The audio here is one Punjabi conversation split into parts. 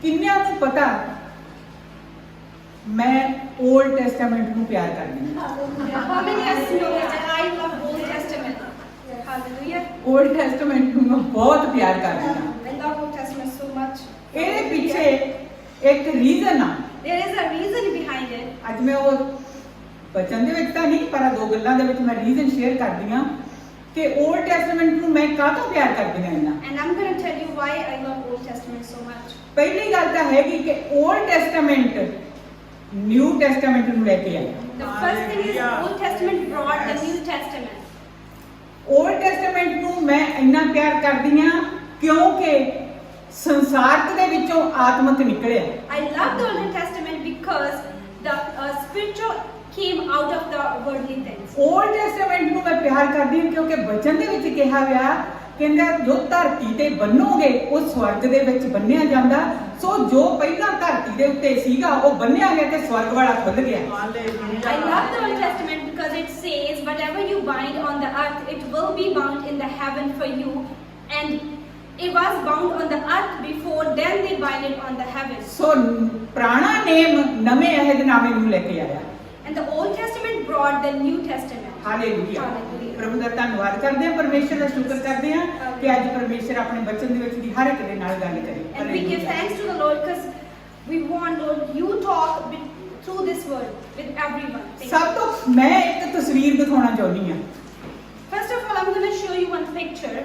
किन्नियां नूं पता मैं ओल्ड टेस्टामेंट नूं प्यार करदी हां? How many of us know that I love Old Testament? Hallelujah. Old testament नूं मैं बहुत प्यार करदी हां। I love Old Testament so much. ਇਹਦੇ ਪਿੱਛੇ ਇੱਕ ਰੀਜ਼ਨ ਆ। There is a reason behind it. ਅੱਜ ਮੈਂ ਉਹ ਬਚਨ ਦੇ ਵਿੱਚ ਤਾਂ ਨਹੀਂ ਪਰ ਦੋ ਗੱਲਾਂ ਦੇ ਵਿੱਚ ਮੈਂ ਰੀਜ਼ਨ ਸ਼ੇਅਰ ਕਰਦੀ ਹਾਂ ਕਿ 올ਡ ਟੈਸਟਾਮੈਂਟ ਨੂੰ ਮੈਂ ਕਾਹਤੋਂ ਪਿਆਰ ਕਰਦੀ ਹਾਂ ਇੰਨਾ। And I'm going to tell you why I love Old Testament so much. ਪਹਿਲੀ ਗੱਲ ਤਾਂ ਹੈਗੀ ਕਿ 올ਡ ਟੈਸਟਾਮੈਂਟ ਨਿਊ ਟੈਸਟਾਮੈਂਟ ਨੂੰ ਲੈ ਕੇ ਆਇਆ। The first thing is Old Testament brought the New Testament. Old testament ਨੂੰ ਮੈਂ ਇੰਨਾ ਪਿਆਰ ਕਰਦੀ ਹਾਂ ਕਿਉਂਕਿ ਸੰਸਾਰਕ ਦੇ ਵਿੱਚੋਂ ਆਤਮਿਕ ਨਿਕਲਿਆ। I love the Old Testament because the spiritual came out of the worldly things. Old testament ਨੂੰ ਮੈਂ ਪਿਆਰ ਕਰਦੀ ਹਾਂ ਕਿਉਂਕਿ ਬਚਨ ਦੇ ਵਿੱਚ ਕਿਹਾ ਗਿਆ ਕਹਿੰਦਾ ਜੋ ਧਰਤੀ ਤੇ ਬੰਨੋਗੇ ਉਹ ਸਵਰਗ ਦੇ ਵਿੱਚ ਬੰਨਿਆ ਜਾਂਦਾ। ਸੋ ਜੋ ਪਹਿਲਾਂ ਧਰਤੀ ਦੇ ਉੱਤੇ ਸੀਗਾ ਉਹ ਬੰਨਿਆ ਗਿਆ ਤੇ ਸਵਰਗ ਵਾਲਾ ਖੁੱਲ ਗਿਆ। I love the Old Testament because it says whatever you bind on the earth it will be bound in the heaven for you, and it was bound on the earth before then they bind it on the heavens. ਸੋ ਪੁਰਾਣਾ ਨੇਮ ਨਵੇਂ ਅਹਿਦਨਾਮੇ ਨੂੰ ਲੈ ਕੇ ਆਇਆ। And the Old Testament brought the New Testament. Hallelujah. Hallelujah. ਪ੍ਰਭੂ ਦਾ ਧੰਨਵਾਦ ਕਰਦੇ ਹਾਂ, ਪਰਮੇਸ਼ਰ ਦਾ ਸ਼ੁਕਰ ਕਰਦੇ ਹਾਂ ਕਿ ਅੱਜ ਪਰਮੇਸ਼ਰ ਆਪਣੇ ਬੱਚਨ ਦੇ ਵਿੱਚ ਦੀ ਹਰ ਇੱਕ ਦੇ ਨਾਲ ਗੱਲ ਕਰੇ। And we give thanks to the Lord because we want, Lord, you talk through this word with everyone. Thank you. ਸਭ ਤੋਂ ਮੈਂ ਇੱਕ ਤਸਵੀਰ ਦਿਖਾਉਣਾ ਚਾਹੁੰਦੀ ਹਾਂ। First of all, I'm going to show you one picture.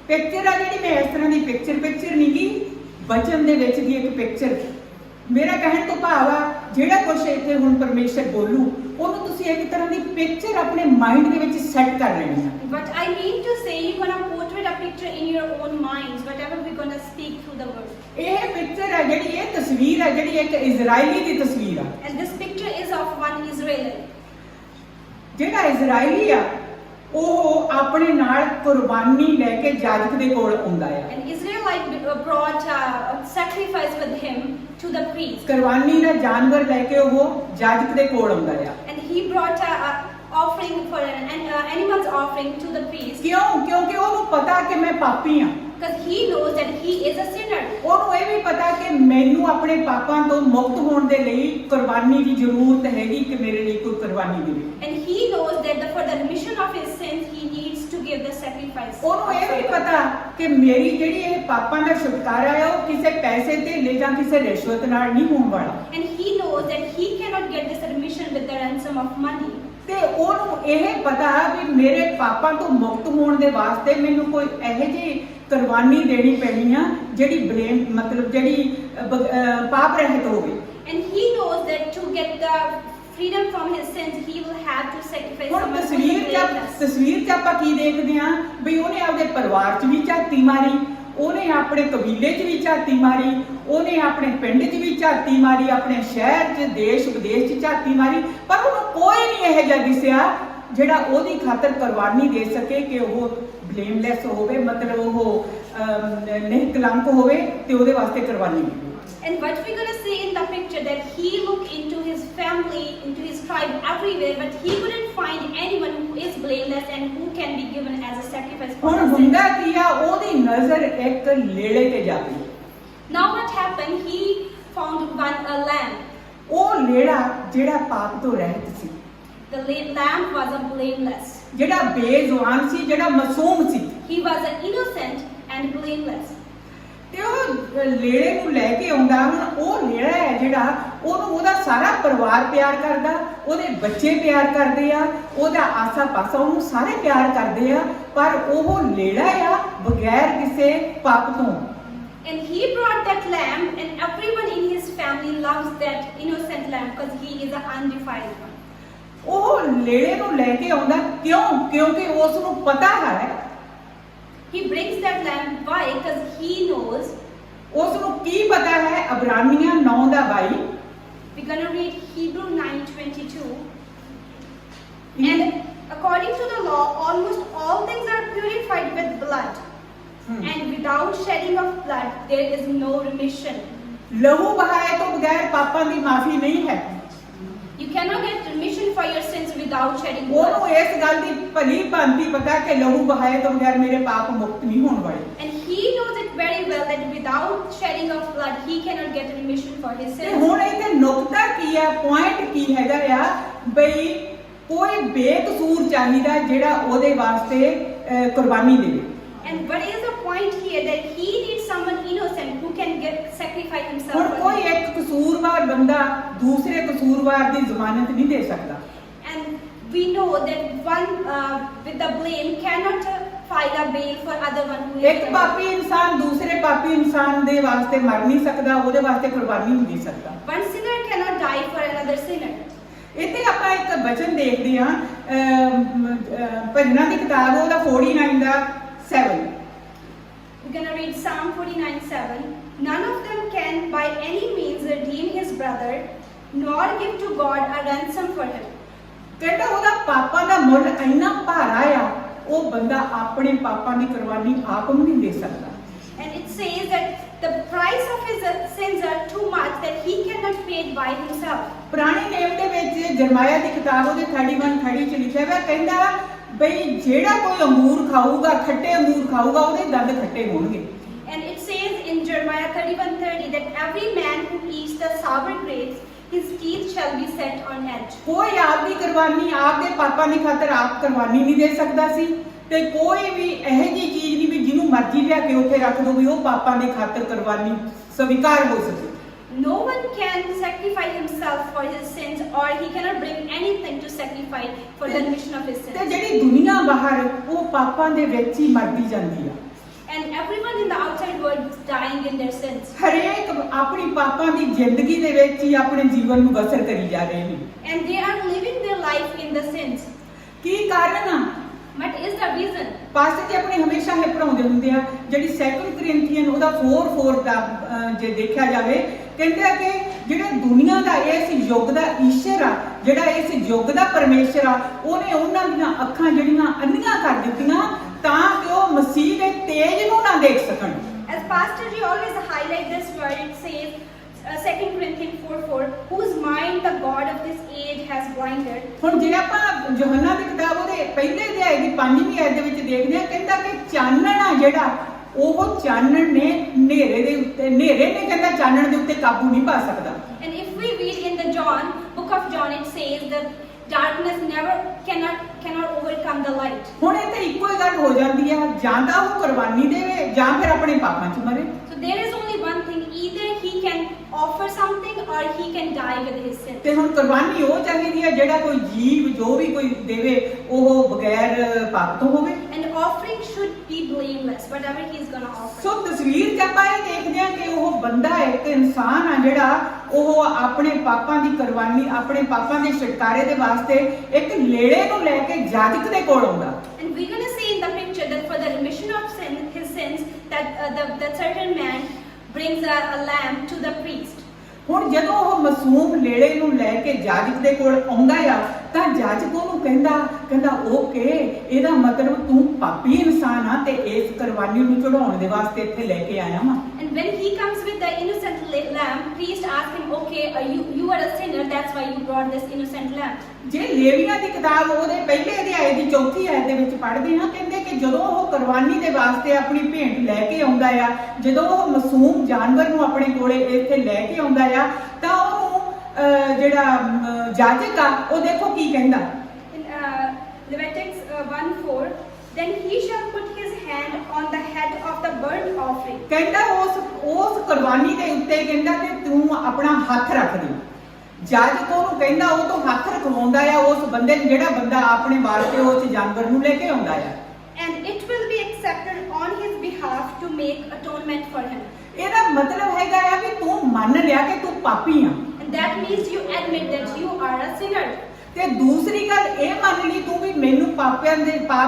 Picture ਆ ਜਿਹੜੀ ਮੈਂ ਇਸ ਤਰ੍ਹਾਂ ਦੀ ਪਿਕਚਰ ਨਹੀਂ ਗੀ, ਬਚਨ ਦੇ ਵਿੱਚ ਦੀ ਇੱਕ ਪਿਕਚਰ। ਮੇਰਾ ਕਹਿਣ ਤੋਂ ਭਾਵ ਆ ਜਿਹੜਾ ਕੁਝ ਇੱਥੇ ਹੁਣ ਪਰਮੇਸ਼ਰ ਬੋਲੂ ਉਹਨੂੰ ਤੁਸੀਂ ਇੱਕ ਤਰ੍ਹਾਂ ਦੀ ਪਿਕਚਰ ਆਪਣੇ ਮਾਈਂਡ ਦੇ ਵਿੱਚ ਸੈੱਟ ਕਰ ਲੈਣੀ ਆ। But I mean to say you're going to portray a picture in your own minds, whatever we're going to speak through the word. ਇਹ ਪਿਕਚਰ ਆ ਜਿਹੜੀ ਇਹ ਤਸਵੀਰ ਆ ਜਿਹੜੀ ਇੱਕ ਇਜ਼ਰਾਈਲੀ ਦੀ ਤਸਵੀਰ ਆ। And this picture is of one Israeli. ਜਿਹੜਾ ਇਜ਼ਰਾਈਲੀ ਆ ਉਹ ਆਪਣੇ ਨਾਲ ਕੁਰਬਾਨੀ ਲੈ ਕੇ ਜਾਜਕ ਦੇ ਕੋਲ ਆਉਂਦਾ ਆ। An Israelite brought a sacrifice with him to the priest. ਕੁਰਬਾਨੀ ਦਾ ਜਾਨਵਰ ਲੈ ਕੇ ਉਹ ਜਾਜਕ ਦੇ ਕੋਲ ਆਉਂਦਾ ਆ। And he brought a offering for an animal's offering to the priest. ਕਿਉਂ? ਕਿਉਂਕਿ ਉਹਨੂੰ ਪਤਾ ਕਿ ਮੈਂ ਪਾਪੀ ਆ। Because he knows that he is a sinner. ਉਹਨੂੰ ਇਹ ਵੀ ਪਤਾ ਕਿ ਮੈਨੂੰ ਆਪਣੇ ਪਾਪਾਂ ਤੋਂ ਮੁਕਤ ਹੋਣ ਦੇ ਲਈ ਕੁਰਬਾਨੀ ਦੀ ਜ਼ਰੂਰਤ ਹੈਗੀ ਕਿ ਮੇਰੇ ਲਈ ਕੋਈ ਕੁਰਬਾਨੀ ਦੇਵੇ। And he knows that for the remission of his sins he needs to give the sacrifice. ਉਹਨੂੰ ਇਹ ਵੀ ਪਤਾ ਕਿ ਮੇਰੀ ਜਿਹੜੀ ਇਹ ਪਾਪਾਂ ਦਾ ਛੁਟਕਾਰਾ ਹੈ ਉਹ ਕਿਸੇ ਪੈਸੇ ਤੇ ਜਾਂ ਕਿਸੇ ਰਿਸ਼ਵਤ ਨਾਲ ਨਹੀਂ ਹੋਣ ਵਾਲਾ। And he knows that he cannot get this remission with the ransom of money. ਤੇ ਉਹਨੂੰ ਇਹ ਪਤਾ ਵੀ ਮੇਰੇ ਪਾਪਾਂ ਤੋਂ ਮੁਕਤ ਹੋਣ ਦੇ ਵਾਸਤੇ ਮੈਨੂੰ ਕੋਈ ਇਹੋ ਜਿਹੀ ਕੁਰਬਾਨੀ ਦੇਣੀ ਪੈਣੀ ਆ ਜਿਹੜੀ ਬਲੇਮ ਮਤਲਬ ਜਿਹੜੀ ਪਾਪ ਰਹਿਤ ਹੋਵੇ। And he knows that to get the freedom from his sins he will have to sacrifice ਹੁਣ someone who is ਤਸਵੀਰ 'ਚ ਆਪਾਂ ਕੀ ਦੇਖਦੇ ਆ ਵੀ ਉਹਨੇ ਆਪਦੇ ਪਰਿਵਾਰ 'ਚ ਵੀ ਝਾਤੀ ਮਾਰੀ, ਉਹਨੇ ਆਪਣੇ ਕਬੀਲੇ 'ਚ ਵੀ ਝਾਤੀ ਮਾਰੀ, ਉਹਨੇ ਆਪਣੇ ਪਿੰਡ 'ਚ ਵੀ ਝਾਤੀ ਮਾਰੀ, ਆਪਣੇ ਸ਼ਹਿਰ 'ਚ ਦੇਸ਼ ਵਿਦੇਸ਼ 'ਚ ਝਾਤੀ ਮਾਰੀ, ਪਰ ਉਹਨੂੰ ਕੋਈ ਨਹੀਂ ਇਹੋ ਜਿਹਾ ਦਿਸਿਆ ਜਿਹੜਾ ਉਹਦੀ ਖਾਤਰ ਕੁਰਬਾਨੀ ਦੇ ਸਕੇ ਕਿ ਉਹ ਬਲੇਮਲੈਸ ਹੋਵੇ, ਮਤਲਬ ਉਹ ਨਿਹਕਲੰਕ ਹੋਵੇ ਤੇ ਉਹਦੇ ਵਾਸਤੇ ਕੁਰਬਾਨੀ ਦੇ। And what we're going to see in the picture that he looked into his family, into his tribe everywhere, but he couldn't find anyone who is blameless and who can be given as a sacrifice for ਹੁਣ his ਹੁੰਦਾ sins. ਕੀ ਆ ਉਹਦੀ ਨਜ਼ਰ ਇੱਕ ਲੇੜੇ ਤੇ ਜਾਂਦੀ। Now what happened? He found a lamb. ਉਹ ਲੇੜਾ ਜਿਹੜਾ ਪਾਪ ਤੋਂ ਰਹਿਤ ਸੀ, The lamb was a blameless. ਜਿਹੜਾ ਬੇਜ਼ੁਬਾਨ ਸੀ, ਜਿਹੜਾ ਮਾਸੂਮ ਸੀ। He was an innocent and blameless. ਤੇ ਉਹ ਲੇੜੇ ਨੂੰ ਲੈ ਕੇ ਆਉਂਦਾ। ਹੁਣ ਉਹ ਲੇੜਾ ਹੈ ਜਿਹੜਾ ਉਹਨੂੰ ਉਹਦਾ ਸਾਰਾ ਪਰਿਵਾਰ ਪਿਆਰ ਕਰਦਾ, ਉਹਦੇ ਬੱਚੇ ਪਿਆਰ ਕਰਦੇ ਆ, ਉਹਦਾ ਆਸਾ ਪਾਸਾ ਉਹਨੂੰ ਸਾਰੇ ਪਿਆਰ ਕਰਦੇ ਆ, ਪਰ ਉਹ ਲੇੜਾ ਆ ਬਗੈਰ ਕਿਸੇ ਪਾਪ ਤੋਂ। And he brought that lamb, and everyone in his family loves that innocent lamb because he is an undefiled one. ਉਹ ਲੇੜੇ ਨੂੰ ਲੈ ਕੇ ਆਉਂਦਾ ਕਿਉਂ? ਕਿਉਂਕਿ ਉਸ ਨੂੰ ਪਤਾ ਹੈ He brings that lamb. Why? Because he knows. ਉਸ ਨੂੰ ਕੀ ਪਤਾ ਹੈ? ਅਬਰਾਨੀਆਂ 9:22 We're going to read Hebrew 9:22. And according to the law, almost all things are purified with blood. And without shedding of blood, there is no remission. ਲਹੂ ਬਹਾਏ ਤੋਂ ਬਗੈਰ ਪਾਪਾਂ ਦੀ ਮਾਫੀ ਨਹੀਂ ਹੈ। You You cannot get remission for your sins without shedding blood. ਉਹਨੂੰ ਇਸ ਗੱਲ ਦੀ ਭਲੀ ਭਾਂਤੀ ਪਤਾ ਕਿ ਲਹੂ ਬਹਾਏ ਤੋਂ ਬਗੈਰ ਮੇਰੇ ਪਾਪ ਮੁਕਤ ਨਹੀਂ ਹੋਣ ਵਾਲੇ। And he knows it very well that without shedding of blood, he cannot get remission for his ਤੇ sins. ਹੁਣ ਇਹਦੇ ਨੁਕਤਾ ਕੀ ਹੈ, ਪੁਆਇੰਟ ਕੀ ਹੈਗਾ ਆ ਬਈ ਕੋਈ ਬੇਕਸੂਰ ਚਾਹੀਦਾ ਜਿਹੜਾ ਉਹਦੇ ਵਾਸਤੇ ਕੁਰਬਾਨੀ ਦੇਵੇ। And what is the point here? That he needs someone innocent who can sacrifice himself. ਹੁਣ for ਕੋਈ him. ਇੱਕ ਕਸੂਰਵਾਰ ਬੰਦਾ ਦੂਸਰੇ ਕਸੂਰਵਾਰ ਦੀ ਜ਼ਮਾਨਤ ਨਹੀਂ ਦੇ ਸਕਦਾ। And we know that one with the blame cannot file a bail for other one who is ਇੱਕ ਪਾਪੀ ਇਨਸਾਨ ਦੂਸਰੇ ਪਾਪੀ ਇਨਸਾਨ ਦੇ ਵਾਸਤੇ ਮਰ ਨਹੀਂ ਸਕਦਾ, ਉਹਦੇ ਵਾਸਤੇ ਕੁਰਬਾਨੀ ਨਹੀਂ ਦੇ ਸਕਦਾ। One sinner cannot die for another sinner. ਇੱਥੇ ਆਪਾਂ ਇੱਕ ਵਚਨ ਦੇਖਦੇ ਹਾਂ ਭਜਨਾਂ ਦੀ ਕਿਤਾਬ ਉਹਦਾ 49 ਦਾ 7। We're going to read Psalm 49:7. None of them can by any means redeem his brother, nor give to God a ransom for him. ਕਹਿੰਦਾ ਉਹਦਾ ਪਾਪਾਂ ਦਾ ਮੁੱਲ ਇੰਨਾ ਭਾਰਾ ਆ, ਉਹ ਬੰਦਾ ਆਪਣੇ ਪਾਪਾਂ ਦੀ ਕੁਰਬਾਨੀ ਆਪ ਨੂੰ ਨਹੀਂ ਦੇ ਸਕਦਾ। And it says that the price of his sins are too much that he cannot pay it by himself. ਪੁਰਾਣੇ ਨੇਮ ਦੇ ਵਿੱਚ ਜਰਮਾਇਆ ਦੀ ਕਿਤਾਬ ਉਹਦੇ 31:30 ਚ ਲਿਖਿਆ ਹੋਇਆ, ਕਹਿੰਦਾ ਬਈ ਜਿਹੜਾ ਕੋਈ ਅੰਗੂਰ ਖਾਊਗਾ, ਖੱਟੇ ਅੰਗੂਰ ਖਾਊਗਾ, ਉਹਦੇ ਦੰਦ ਖੱਟੇ ਹੋਣਗੇ। And it says in Jeremiah 31:30 that every man who eats the sour grapes, his teeth shall be set on edge. ਕੋਈ ਆਪ ਦੀ ਕੁਰਬਾਨੀ ਆਪਦੇ ਪਾਪਾਂ ਦੀ ਖਾਤਰ ਆਪ ਕੁਰਬਾਨੀ ਨਹੀਂ ਦੇ ਸਕਦਾ ਸੀ, ਤੇ ਕੋਈ ਵੀ ਇਹੋ ਜਿਹੀ ਚੀਜ਼ ਨਹੀਂ ਵੀ ਜਿਹਨੂੰ ਮਰਜ਼ੀ ਲਿਆ ਕੇ ਉੱਥੇ ਰੱਖ ਦੋ ਵੀ ਉਹ ਪਾਪਾਂ ਦੀ ਖਾਤਰ ਕੁਰਬਾਨੀ ਸਵੀਕਾਰ ਹੋ ਸਕੇ। No one can sacrifice himself for his sins, or he cannot bring anything to sacrifice for the remission of his ਤੇ sins. ਜਿਹੜੀ ਦੁਨੀਆ ਬਾਹਰ ਉਹ ਪਾਪਾਂ ਦੇ ਵਿੱਚ ਹੀ ਮਰਦੀ ਜਾਂਦੀ ਆ। And everyone in the outside world is dying in their sins. ਹਰੇਕ ਆਪਣੀ ਪਾਪਾਂ ਦੀ ਜ਼ਿੰਦਗੀ ਦੇ ਵਿੱਚ ਹੀ ਆਪਣੇ ਜੀਵਨ ਨੂੰ ਬਸਰ ਕਰੀ ਜਾ ਰਹੇ ਨੇ। And they are living their life in the sins. ਕੀ ਕਾਰਨ ਆ? What is the reason? Pastor ਜੀ ਆਪਣੇ ਹਮੇਸ਼ਾ ਇਹ ਪੜਾਉਂਦੇ ਹੁੰਦੇ ਆ, ਜਿਹੜੀ 2 ਕੋਰਿੰਥੀਅਨ ਉਹਦਾ 4:4 ਦਾ ਜੇ ਦੇਖਿਆ ਜਾਵੇ, ਕਹਿੰਦੇ ਆ ਕਿ ਜਿਹੜਾ ਦੁਨੀਆ ਦਾ ਇਸ ਯੁੱਗ ਦਾ ਈਸ਼ਰ ਆ, ਜਿਹੜਾ ਇਸ ਯੁੱਗ ਦਾ ਪਰਮੇਸ਼ਰ ਆ, ਉਹਨੇ ਉਹਨਾਂ ਦੀਆਂ ਅੱਖਾਂ ਜਿਹੜੀਆਂ ਅੰਨੀਆਂ ਕਰ ਦਿੱਤੀਆਂ ਤਾਂ ਕਿ ਉਹ ਮਸੀਹ ਦੇ ਤੇਜ ਨੂੰ ਨਾ ਦੇਖ ਸਕਣ। As Pastor Ji always highlight this word, it says 2 Corinthians 4:4, whose mind the God of this age has blinded. ਹੁਣ ਜੇ ਆਪਾਂ ਯੋਹੰਨਾ ਦੀ ਕਿਤਾਬ ਉਹਦੇ ਪਹਿਲੇ ਅਧਿਆਇ ਦੀ 5ਵੀਂ ਆਇਤ ਦੇ ਵਿੱਚ ਦੇਖਦੇ ਆ, ਕਹਿੰਦਾ ਕਿ ਚਾਨਣ ਆ ਜਿਹੜਾ ਉਹ ਚਾਨਣ ਨੇ ਹਨੇਰੇ ਦੇ ਉੱਤੇ, ਹਨੇਰੇ ਨੇ ਕਹਿੰਦਾ ਚਾਨਣ ਦੇ ਉੱਤੇ ਕਾਬੂ ਨਹੀਂ ਪਾ ਸਕਦਾ। And if we read in the book of John, it says that darkness cannot overcome the light. ਹੁਣ ਇਹ ਤੇ ਇੱਕੋ ਹੀ ਗੱਲ ਹੋ ਜਾਂਦੀ ਆ, ਜਾਂ ਤਾਂ ਉਹ ਕੁਰਬਾਨੀ ਦੇਵੇ ਜਾਂ ਫਿਰ ਆਪਣੇ ਪਾਪਾਂ 'ਚ ਮਰੇ। So there is only one thing: either he can offer something or he can die with his sin. ਤੇ ਹੁਣ ਕੁਰਬਾਨੀ ਉਹ ਚਾਹੀਦੀ ਆ ਜਿਹੜਾ ਕੋਈ ਜੀਵ ਜੋ ਵੀ ਕੋਈ ਦੇਵੇ ਉਹ ਬਗੈਰ ਪਾਪ ਤੋਂ ਹੋਵੇ। And offering should be blameless, whatever he is gonna offer. ਸੋ ਤਸਵੀਰ 'ਚ ਆਪਾਂ ਇਹ ਦੇਖਦੇ ਆ ਕਿ ਉਹ ਬੰਦਾ ਇੱਕ ਇਨਸਾਨ ਆ ਜਿਹੜਾ ਉਹ ਆਪਣੇ ਪਾਪਾਂ ਦੀ ਕੁਰਬਾਨੀ, ਆਪਣੇ ਪਾਪਾਂ ਦੇ ਛੁਟਕਾਰੇ ਦੇ ਵਾਸਤੇ ਇੱਕ ਲੇੜੇ ਨੂੰ ਲੈ ਕੇ ਜਾਜਕ ਦੇ ਕੋਲ ਆਉਂਦਾ। And we're gonna see in the picture that for the remission of his sins, that certain man brings a lamb to the priest. ਹੁਣ ਜਦੋਂ ਉਹ ਮਾਸੂਮ ਲੇੜੇ ਨੂੰ ਲੈ ਕੇ ਜਾਜਕ ਦੇ ਕੋਲ ਆਉਂਦਾ ਆ ਤਾਂ ਜਾਜਕ ਉਹਨੂੰ ਕਹਿੰਦਾ ਓਕੇ, ਇਹਦਾ ਮਤਲਬ ਤੂੰ ਪਾਪੀ ਇਨਸਾਨ ਆ ਤੇ ਇਸ ਕੁਰਬਾਨੀ ਨੂੰ ਚੜਾਉਣ ਦੇ ਵਾਸਤੇ ਇੱਥੇ ਲੈ ਕੇ ਆਇਆ ਵਾਂ। And when he comes with the innocent lamb, priest asks him, okay, you are a sinner, that's why you brought this innocent lamb. ਜੇ ਲੇਵੀਆਂ ਦੀ ਕਿਤਾਬ ਉਹਦੇ ਪਹਿਲੇ ਅਧਿਆਇ ਦੀ 4 ਆਇਤ ਦੇ ਵਿੱਚ ਪੜ੍ਹਦੇ ਹਾਂ, ਕਹਿੰਦੇ ਕਿ ਜਦੋਂ ਉਹ ਕੁਰਬਾਨੀ ਦੇ ਵਾਸਤੇ ਆਪਣੀ ਭੇਂਟ ਲੈ ਕੇ ਆਉਂਦਾ ਆ, ਜਦੋਂ ਉਹ ਮਾਸੂਮ ਜਾਨਵਰ ਨੂੰ ਆਪਣੇ ਕੋਲੇ ਇੱਥੇ ਲੈ ਕੇ ਆਉਂਦਾ ਆ ਤਾਂ ਉਹਨੂੰ ਜਿਹੜਾ ਜਾਜਕ ਆ ਉਹ ਦੇਖੋ ਕੀ ਕਹਿੰਦਾ। In Leviticus 1:4, then he shall put his hand on the head of the burnt offering. ਕਹਿੰਦਾ ਉਸ ਕੁਰਬਾਨੀ ਦੇ ਉੱਤੇ ਕਹਿੰਦਾ ਕਿ ਤੂੰ ਆਪਣਾ ਹੱਥ ਰੱਖ ਦੇ। ਜਾਜਕ ਉਹਨੂੰ ਕਹਿੰਦਾ ਉਹ ਤੋਂ ਹੱਥ ਰਖਵਾਉਂਦਾ ਆ ਉਸ ਬੰਦੇ ਨੂੰ, ਜਿਹੜਾ ਬੰਦਾ ਆਪਣੇ ਵਾਸਤੇ ਉਸ ਜਾਨਵਰ ਨੂੰ ਲੈ ਕੇ ਆਉਂਦਾ ਆ। And it will be accepted on his behalf to make atonement for him. ਇਹਦਾ ਮਤਲਬ ਹੈਗਾ ਆ ਵੀ ਤੂੰ ਮੰਨ ਲਿਆ ਕਿ ਤੂੰ ਪਾਪੀ ਆ। And that means you admit that you are a sinner. ਤੇ ਦੂਸਰੀ ਗੱਲ ਇਹ ਮੰਨ ਲਈ ਤੂੰ ਵੀ ਮੈਨੂੰ ਪਾਪ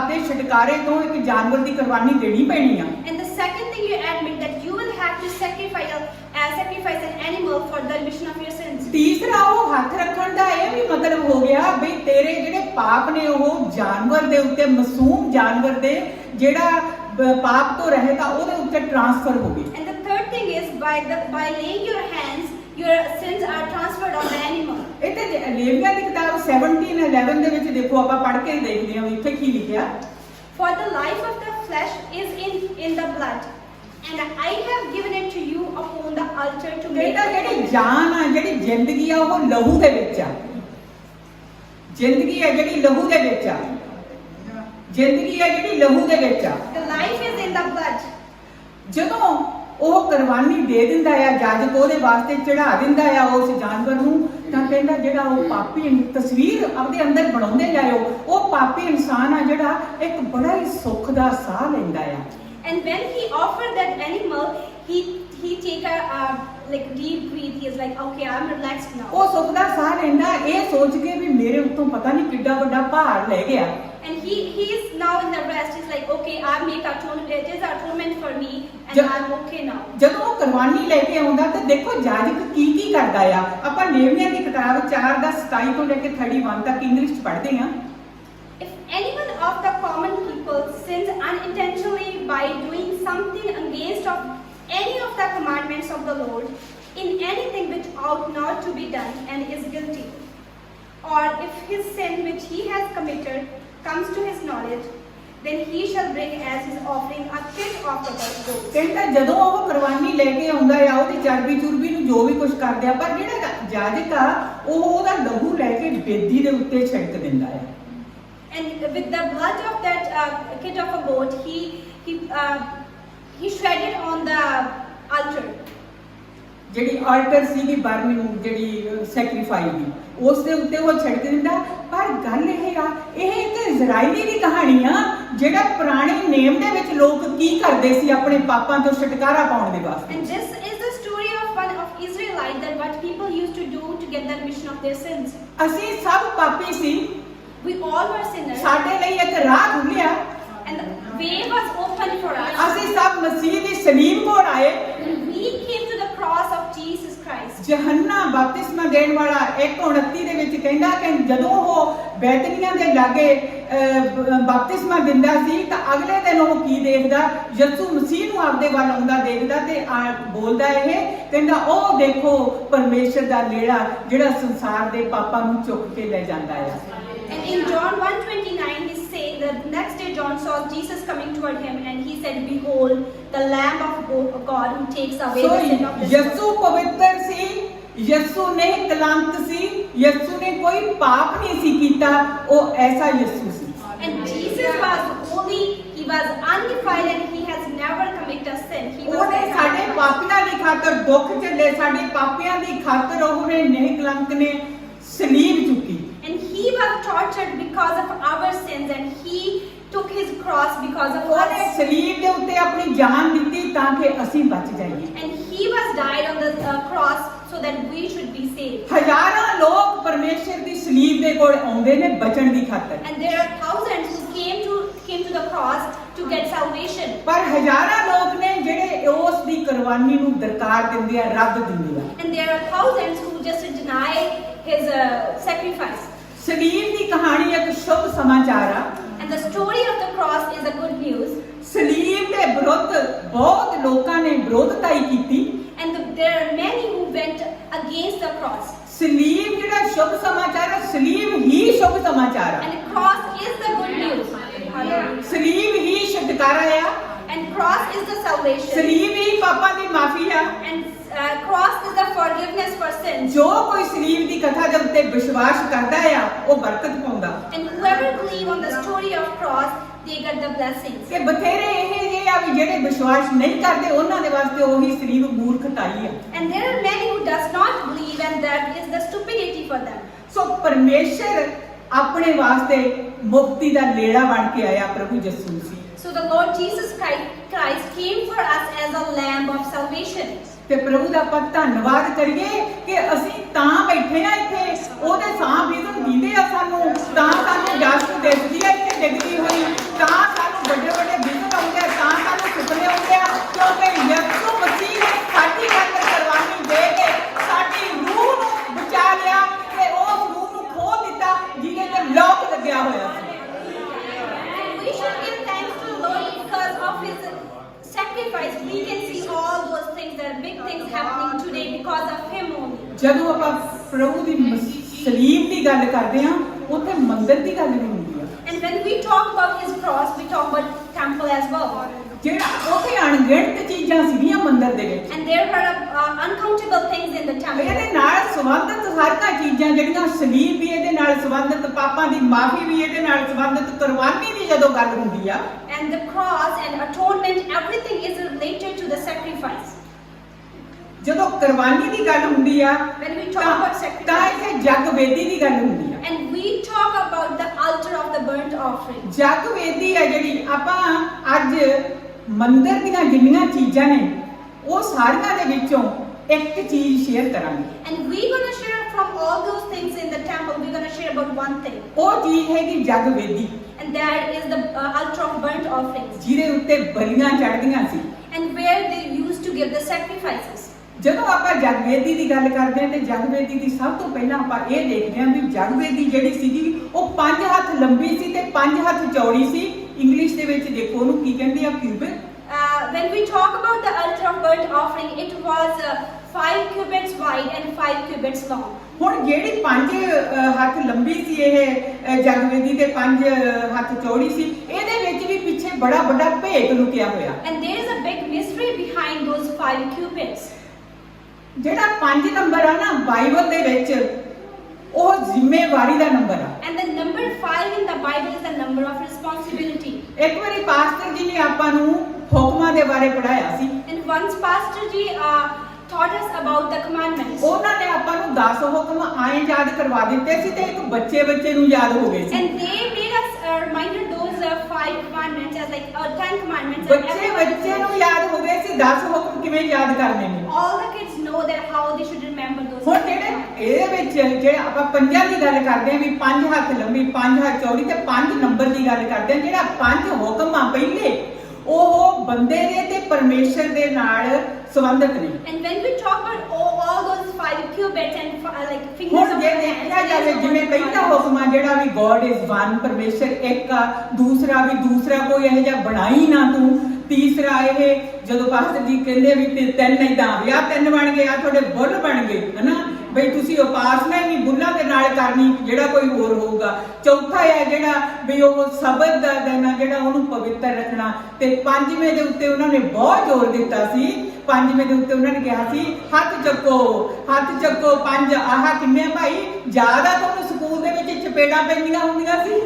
ਦੇ ਛੁਟਕਾਰੇ ਤੋਂ ਇੱਕ ਜਾਨਵਰ ਦੀ ਕੁਰਬਾਨੀ ਦੇਣੀ ਪੈਣੀ ਆ। And the second thing you admit that you will have to sacrifice an animal for the remission of your sins. ਤੀਸਰਾ ਉਹ ਹੱਥ ਰੱਖਣ ਦਾ ਇਹ ਵੀ ਮਤਲਬ ਹੋ ਗਿਆ ਵੀ ਤੇਰੇ ਜਿਹੜੇ ਪਾਪ ਨੇ ਉਹ ਜਾਨਵਰ ਦੇ ਉੱਤੇ, ਮਾਸੂਮ ਜਾਨਵਰ ਦੇ ਜਿਹੜਾ ਪਾਪ ਤੋਂ ਰਹਿਤ ਆ ਉਹਦੇ ਉੱਤੇ ਟ੍ਰਾਂਸਫਰ ਹੋ ਗਈ। And the third thing is by laying your hands, your sins are transferred on the animal. ਇੱਥੇ ਲੇਵੀਆਂ ਦੀ ਕਿਤਾਬ 17:11 ਦੇ ਵਿੱਚ ਦੇਖੋ, ਆਪਾਂ ਪੜ੍ਹ ਕੇ ਦੇਖਦੇ ਹਾਂ ਵੀ ਇੱਥੇ ਕੀ ਲਿਖਿਆ। For the life of the flesh is in the blood, and I have given it to you upon the altar to make. ਕਹਿੰਦਾ ਜਿਹੜੀ ਜਾਨ ਆ, ਜਿਹੜੀ ਜ਼ਿੰਦਗੀ ਆ, ਉਹ ਲਹੂ ਦੇ ਵਿੱਚ ਆ। ਜ਼ਿੰਦਗੀ ਹੈ ਜਿਹੜੀ ਲਹੂ ਦੇ ਵਿੱਚ ਆ। ਜ਼ਿੰਦਗੀ ਹੈ ਜਿਹੜੀ ਲਹੂ ਦੇ ਵਿੱਚ ਆ। The life is in the blood. ਜਦੋਂ ਉਹ ਕੁਰਬਾਨੀ ਦੇ ਦਿੰਦਾ ਆ, ਜਾਜਕ ਉਹਦੇ ਵਾਸਤੇ ਚੜਾ ਦਿੰਦਾ ਆ ਉਸ ਜਾਨਵਰ ਨੂੰ, ਤਾਂ ਕਹਿੰਦਾ ਜਿਹੜਾ ਉਹ ਪਾਪੀ ਤਸਵੀਰ ਆਪਦੇ ਅੰਦਰ ਬਣਾਉਂਦੇ ਜਾਇਓ, ਉਹ ਪਾਪੀ ਇਨਸਾਨ ਆ ਜਿਹੜਾ ਇੱਕ ਬੜਾ ਹੀ ਸੁੱਖ ਦਾ ਸਾਹ ਲੈਂਦਾ ਆ। And when he offered that animal, he take a like deep breath. He is like, okay, I'm relaxed now. ਉਹ ਸੁੱਖ ਦਾ ਸਾਹ ਲੈਂਦਾ ਇਹ ਸੋਚ ਕੇ ਵੀ ਮੇਰੇ ਉੱਤੋਂ ਪਤਾ ਨਹੀਂ ਕਿੱਡਾ ਵੱਡਾ ਭਾਰ ਲੈ ਗਿਆ। And he is now in the rest. He's like, okay, I make atonement. It is atonement for me, and Jab- I'm okay now. ਜਦੋਂ ਉਹ ਕੁਰਬਾਨੀ ਲੈ ਕੇ ਆਉਂਦਾ ਤਾਂ ਦੇਖੋ ਜਾਜਕ ਕੀ ਕਰਦਾ ਆ। ਆਪਾਂ ਲੇਵੀਆਂ ਦੀ ਕਿਤਾਬ 4:27 ਤੋਂ ਲੈ ਕੇ 31 ਤੱਕ ਇੰਗਲਿਸ਼ ਚ ਪੜ੍ਹਦੇ ਹਾਂ। If anyone of the common people sins unintentionally by doing something against of any of the commandments of the Lord, in anything which ought not to be done, and is guilty, or if his sin which he has committed comes to his knowledge, then he shall bring as his offering a kid of the goats. ਕਹਿੰਦਾ ਜਦੋਂ ਉਹ ਕੁਰਬਾਨੀ ਲੈ ਕੇ ਆਉਂਦਾ ਆ, ਉਹਦੀ ਚਰਬੀ ਚੁਰਬੀ ਨੂੰ ਜੋ ਵੀ ਕੁਝ ਕਰਦੇ ਆ, ਪਰ ਜਿਹੜਾ ਜਾਜਕ ਆ ਉਹ ਉਹਦਾ ਲਹੂ ਲੈ ਕੇ ਬੇਦੀ ਦੇ ਉੱਤੇ ਛਿੜਕ ਦਿੰਦਾ ਆ। And with the blood of that kid of a goat, he shredded on the altar. ਜਿਹੜੀ ਆਲਟਰ ਸੀਗੀ ਬਰਨਿੰਗ ਜਿਹੜੀ ਸੈਕਰੀਫਾਈਸ ਦੀ, ਉਸ ਦੇ ਉੱਤੇ ਉਹ ਛਿੜਕ ਦਿੰਦਾ। ਪਰ ਗੱਲ ਇਹ ਆ, ਇਹ ਇੱਕ ਇਜ਼ਰਾਈਲੀ ਦੀ ਕਹਾਣੀ ਆ, ਜਿਹੜਾ ਪੁਰਾਣੇ ਨੇਮ ਦੇ ਵਿੱਚ ਲੋਕ ਕੀ ਕਰਦੇ ਸੀ ਆਪਣੇ ਪਾਪਾਂ ਤੋਂ ਛੁਟਕਾਰਾ ਪਾਉਣ ਦੇ ਵਾਸਤੇ। And this is the story of one of Israelite, that what people used to do to get the remission of their sins. ਅਸੀਂ ਸਭ ਪਾਪੀ ਸੀ, We all were sinners, ਸਾਡੇ ਲਈ ਇੱਕ ਰਾਹ ਖੁੱਲਿਆ, and the way was opened for us. ਅਸੀਂ ਸਭ ਮਸੀਹ ਦੀ ਸਲੀਬ ਕੋਲ ਆਏ। And we came to the cross of Jesus Christ. ਯਹੰਨਾ ਬਪਤਿਸਮਾ ਦੇਣ ਵਾਲਾ 1:29 ਦੇ ਵਿੱਚ ਕਹਿੰਦਾ ਕਿ ਜਦੋਂ ਉਹ ਬੈਤਨੀਆਂ ਦੇ ਲਾਗੇ ਬਪਤਿਸਮਾ ਦਿੰਦਾ ਸੀ ਤਾਂ ਅਗਲੇ ਦਿਨ ਉਹ ਕੀ ਦੇਖਦਾ, ਯਿਸੂ ਮਸੀਹ ਨੂੰ ਆਪਦੇ ਵੱਲ ਆਉਂਦਾ ਦੇਖਦਾ ਤੇ ਬੋਲਦਾ ਇਹ, ਕਹਿੰਦਾ ਉਹ ਦੇਖੋ ਪਰਮੇਸ਼ਰ ਦਾ ਲੇੜਾ ਜਿਹੜਾ ਸੰਸਾਰ ਦੇ ਪਾਪਾਂ ਨੂੰ ਚੁੱਕ ਕੇ ਲੈ ਜਾਂਦਾ ਹੈ। And in John 1:29, he said, the next day John saw Jesus coming toward him, and he said, behold, the Lamb of God who takes away the sin of this world. ਯਿਸੂ ਪਵਿੱਤਰ ਸੀ, ਯਿਸੂ ਨੇ ਕਲੰਕ ਸੀ, ਯਿਸੂ ਨੇ ਕੋਈ ਪਾਪ ਨਹੀਂ ਸੀ ਕੀਤਾ, ਉਹ ਐਸਾ ਯਿਸੂ ਸੀ। And Jesus was holy, he was undefiled, and he has never committed a sin. He was ਉਹਨੇ ਸਾਡੇ ਪਾਪੀਆਂ ਦੀ ਖਾਤਰ ਦੁੱਖ ਝੱਲੇ, ਸਾਡੇ ਪਾਪੀਆਂ ਦੀ ਖਾਤਰ ਉਹਨੇ ਨਿਹਕਲੰਕ ਨੇ ਸਲੀਬ ਚੁੱਕੀ। And he was tortured because of our sins, and he took his cross because of ਉਹਨੇ us. ਸਲੀਬ ਦੇ ਉੱਤੇ ਆਪਣੀ ਜਾਨ ਦਿੱਤੀ ਤਾਂ ਕਿ ਅਸੀਂ ਬਚ ਜਾਈਏ। And he was died on the cross so that we should be saved. ਹਜ਼ਾਰਾਂ ਲੋਕ ਪਰਮੇਸ਼ਰ ਦੀ ਸਲੀਬ ਦੇ ਕੋਲ ਆਉਂਦੇ ਨੇ ਬਚਣ ਦੀ ਖਾਤਰ, And there are thousands who came to the cross to get salvation. ਪਰ ਹਜ਼ਾਰਾਂ ਲੋਕ ਨੇ ਜਿਹੜੇ ਉਸ ਦੀ ਕੁਰਬਾਨੀ ਨੂੰ ਦਰਕਾਰ ਦਿੰਦੇ ਆ, ਰੱਦ ਦਿੰਦੇ ਆ। And there are thousands who just deny his sacrifice. ਸਲੀਬ ਦੀ ਕਹਾਣੀ ਇੱਕ ਸ਼ੁਭ ਸਮਾਚਾਰ ਆ। And the story of the cross is a good news. ਸਲੀਬ ਦੇ ਵਿਰੁੱਧ ਬਹੁਤ ਲੋਕਾਂ ਨੇ ਵਿਰੋਧਤਾਈ ਕੀਤੀ। And there are many who went against the cross. ਸਲੀਬ ਜਿਹੜਾ ਸ਼ੁਭ ਸਮਾਚਾਰ ਹੈ, ਸਲੀਬ ਹੀ ਸ਼ੁਭ ਸਮਾਚਾਰ ਆ। And the cross is the good news. Hallelujah. ਸਲੀਬ ਹੀ ਛੁਟਕਾਰਾ ਆ। And cross is the salvation. ਸਲੀਬ ਹੀ ਪਾਪਾਂ ਦੀ ਮਾਫੀ ਆ। And cross is the forgiveness for sins. ਜੋ ਕੋਈ ਸਲੀਬ ਦੀ ਕਥਾ ਦੇ ਉੱਤੇ ਵਿਸ਼ਵਾਸ ਕਰਦਾ ਆ, ਉਹ ਬਰਕਤ ਪਾਉਂਦਾ। And whoever believe on the story of cross, they get the blessings. ਕਿ ਬਥੇਰੇ ਇਹ ਜੇ ਆ ਵੀ ਜਿਹੜੇ ਵਿਸ਼ਵਾਸ ਨਹੀਂ ਕਰਦੇ ਉਹਨਾਂ ਦੇ ਵਾਸਤੇ ਉਹੀ ਸਲੀਬ ਮੂਰਖਤਾਈ ਆ। And there are many who does not believe, and that is the stupidity for them. ਸੋ ਪਰਮੇਸ਼ਰ ਆਪਣੇ ਵਾਸਤੇ ਮੁਕਤੀ ਦਾ ਲੇੜਾ ਬਣ ਕੇ ਆਇਆ, ਪ੍ਰਭੂ ਯਿਸੂ ਮਸੀਹ। So the Lord Jesus Christ came for us as a lamb of salvation. ਤੇ ਪ੍ਰਭੂ ਦਾ ਆਪਾਂ ਧੰਨਵਾਦ ਕਰੀਏ ਕਿ ਅਸੀਂ ਤਾਂ ਬੈਠੇ ਆ ਇੱਥੇ, ਉਹਦੇ ਸਾਹ ਵੀਜ਼ਨ ਦਿੰਦੇ ਆ ਸਾਨੂੰ, ਤਾਂ ਸਾਨੂੰ ਜਸਤ ਦਿਸਦੀ ਆ ਇੱਥੇ ਡਿੱਗਦੀ ਹੋਈ, ਤਾਂ ਸਾਨੂੰ ਵੱਡੇ ਵੱਡੇ ਵਿਜ਼ਨ ਆਉਂਦੇ ਆ, ਤਾਂ ਸਾਨੂੰ ਸੁਪਨੇ ਆਉਂਦੇ ਆ, ਕਿਉਂਕਿ ਯਿਸੂ ਮਸੀਹ ਨੇ ਸਾਡੀ ਖਾਤਰ ਕੁਰਬਾਨੀ ਦੇ ਕੇ ਸਾਡੀ ਰੂਹ ਨੂੰ ਬਚਾ ਲਿਆ ਤੇ ਉਸ ਰੂਹ ਨੂੰ ਖੋਹ ਦਿੱਤਾ ਜਿਹਦੇ ਤੇ ਲੋਕ ਲੱਗਿਆ ਹੋਇਆ ਸੀ। We should give thanks to the Lord because of his sacrifice. We can see all those things, the big things happening today because of him only. ਜਦੋਂ ਆਪਾਂ ਪ੍ਰਭੂ ਦੀ ਸਲੀਬ ਦੀ ਗੱਲ ਕਰਦੇ ਹਾਂ ਉੱਥੇ ਮੰਦਿਰ ਦੀ ਗੱਲ ਨਹੀਂ ਹੁੰਦੀ ਆ। And when we talk about his cross, we talk about temple as well. ਜਿਹੜਾ ਉੱਥੇ ਅਣਗਿਣਤ ਚੀਜ਼ਾਂ ਸੀਗੀਆਂ ਮੰਦਿਰ ਦੇ ਵਿੱਚ, And there were uncountable things in the temple. ਇਹਦੇ ਨਾਲ ਸੰਬੰਧਿਤ ਸਾਰੀਆਂ ਚੀਜ਼ਾਂ ਜਿਹੜੀਆਂ ਸਲੀਬ ਵੀ ਇਹਦੇ ਨਾਲ ਸੰਬੰਧਿਤ, ਪਾਪਾਂ ਦੀ ਮਾਫੀ ਵੀ ਇਹਦੇ ਨਾਲ ਸੰਬੰਧਿਤ, ਕੁਰਬਾਨੀ ਦੀ ਜਦੋਂ ਗੱਲ ਹੁੰਦੀ ਆ, And the cross and atonement, everything is related to the sacrifice. ਜਦੋਂ ਕੁਰਬਾਨੀ ਦੀ ਗੱਲ ਹੁੰਦੀ ਆ When we talk about sacrifice. ਤਾਂ ਇੱਥੇ ਜਗ ਵੇਦੀ ਦੀ ਗੱਲ ਹੁੰਦੀ ਆ। And we talk about the altar of the burnt offering. ਜਗ ਵੇਦੀ ਆ ਜਿਹੜੀ ਆਪਾਂ ਅੱਜ ਮੰਦਿਰ ਦੀਆਂ ਜਿੰਨੀਆਂ ਚੀਜ਼ਾਂ ਨੇ ਉਹ ਸਾਰੀਆਂ ਦੇ ਵਿੱਚੋਂ ਇੱਕ ਚੀਜ਼ ਸ਼ੇਅਰ ਕਰਾਂਗੇ। And we're going to share from all those things in the temple, we're going to share about one thing. ਉਹ ਚੀਜ਼ ਹੈਗੀ ਜਗ ਵੇਦੀ, And that is the altar of burnt offerings. ਜਿਹਦੇ ਉੱਤੇ ਬਲੀਆਂ ਚੜ੍ਹਦੀਆਂ ਸੀ। And where they used to give the sacrifices. ਜਦੋਂ ਆਪਾਂ ਜਗਵੇਦੀ ਦੀ ਗੱਲ ਕਰਦੇ ਹਾਂ ਤੇ ਜਗਵੇਦੀ ਦੀ ਸਭ ਤੋਂ ਪਹਿਲਾਂ ਆਪਾਂ ਇਹ ਦੇਖਦੇ ਹਾਂ ਵੀ ਜਗਵੇਦੀ ਜਿਹੜੀ ਸੀਗੀ ਉਹ 5 ਹੱਥ ਲੰਬੀ ਸੀ ਤੇ 5 ਹੱਥ ਚੌੜੀ ਸੀ। ਇੰਗਲਿਸ਼ ਦੇ ਵਿੱਚ ਦੇਖੋ ਉਹਨੂੰ ਕੀ ਕਹਿੰਦੇ ਆ, cubic. When we talk about the altar of burnt offering, it was 5 cubits wide and 5 cubits long. ਹੁਣ ਜਿਹੜੀ 5 ਹੱਥ ਲੰਬੀ ਸੀ ਇਹ ਜਗਵੇਦੀ ਤੇ 5 ਹੱਥ ਚੌੜੀ ਸੀ, ਇਹਦੇ ਵਿੱਚ ਵੀ ਪਿੱਛੇ ਬੜਾ ਵੱਡਾ ਭੇਦ ਲੁਕਿਆ ਹੋਇਆ। And there is a big mystery behind those 5 cubits. ਜਿਹੜਾ 5 ਨੰਬਰ ਆ ਨਾ ਬਾਈਬਲ ਦੇ ਵਿੱਚ ਉਹ ਜ਼ਿੰਮੇਵਾਰੀ ਦਾ ਨੰਬਰ ਆ। And the number 5 in the Bible is the number of responsibility. ਇੱਕ ਵਾਰੀ ਪਾਸਟਰ ਜੀ ਨੇ ਆਪਾਂ ਨੂੰ ਹੁਕਮਾਂ ਦੇ ਬਾਰੇ ਪੜ੍ਹਾਇਆ ਸੀ। And once Pastor Ji taught us about the commandments. ਉਹਨਾਂ ਨੇ ਆਪਾਂ ਨੂੰ 10 ਹੁਕਮ ਆਏ ਯਾਦ ਕਰਵਾ ਦਿੱਤੇ ਸੀ ਤੇ ਇੱਕ ਬੱਚੇ ਨੂੰ ਯਾਦ ਹੋ ਗਏ ਸੀ। And they made us reminder those 5 commandments as like 10 commandments. And ਬੱਚੇ ਨੂੰ ਯਾਦ ਹੋ ਗਏ ਸੀ 10 ਹੁਕਮ ਕਿਵੇਂ ਯਾਦ ਕਰਨੇ ਨੇ। all the kids know that how they should remember those. ਹੁਣ ਜਿਹੜੇ ਇਹਦੇ ਵਿੱਚ ਜਿਹੜੇ ਆਪਾਂ ਪੰਜਾਂ ਦੀ ਗੱਲ ਕਰਦੇ ਹਾਂ ਵੀ 5 ਹੱਥ ਲੰਬੀ 5 ਹੱਥ ਚੌੜੀ ਤੇ 5 ਨੰਬਰ ਦੀ ਗੱਲ ਕਰਦੇ ਹਾਂ, ਜਿਹੜਾ 5 ਹੁਕਮ ਆ ਪਹਿਲੇ ਉਹ ਬੰਦੇ ਦੇ ਤੇ ਪਰਮੇਸ਼ਰ ਦੇ ਨਾਲ ਸੰਬੰਧਿਤ ਨੇ। And when we talk about all those 5 cubits and like fingers ਹੁਣ of ਜੇ the ਦੇਖਿਆ hands, ਜਾਵੇ ਜਿਵੇਂ ਪਹਿਲਾ ਹੁਕਮ ਆ ਜਿਹੜਾ ਵੀ ਗੋਡ ਇਜ਼ ਵਨ, ਪਰਮੇਸ਼ਰ ਇੱਕ ਆ, ਦੂਸਰਾ ਵੀ ਦੂਸਰਾ ਕੋਈ ਇਹੋ ਜਿਹਾ ਬਣਾਈ ਨਾ ਤੂੰ, ਤੀਸਰਾ ਇਹ ਜਦੋਂ ਪਾਸਟਰ ਜੀ ਕਹਿੰਦੇ ਵੀ ਤਿੰਨ ਏਦਾਂ ਵਿਆਹ 3 ਬਣ ਗਏ ਆ ਤੁਹਾਡੇ ਬੁੱਲ ਬਣ ਗਏ ਹਨਾ ਬਈ ਤੁਸੀਂ ਉਪਾਸਨਾ ਹੀ ਨਹੀਂ ਬੁੱਲਾਂ ਦੇ ਨਾਲ ਕਰਨੀ ਜਿਹੜਾ ਕੋਈ ਹੋਰ ਹੋਊਗਾ। ਚੌਥਾ ਹੈ ਜਿਹੜਾ ਵੀ ਉਹ ਸਬਤ ਦਾ ਦਿਨ ਆ ਜਿਹੜਾ ਉਹਨੂੰ ਪਵਿੱਤਰ ਰੱਖਣਾ। ਤੇ ਪੰਜਵੇਂ ਦੇ ਉੱਤੇ ਉਹਨਾਂ ਨੇ ਬਹੁਤ ਜ਼ੋਰ ਦਿੱਤਾ ਸੀ। ਪੰਜਵੇਂ ਦੇ ਉੱਤੇ ਉਹਨਾਂ ਨੇ ਕਿਹਾ ਸੀ ਹੱਥ ਚੱਕੋ 5 ਆਹ ਕਿੰਨੇ ਭਾਈ ਜ਼ਿਆਦਾ ਤੁਹਾਨੂੰ ਸਕੂਲ ਦੇ ਵਿੱਚ ਚਪੇੜਾਂ ਪੈਂਦੀਆਂ ਹੁੰਦੀਆਂ ਸੀ।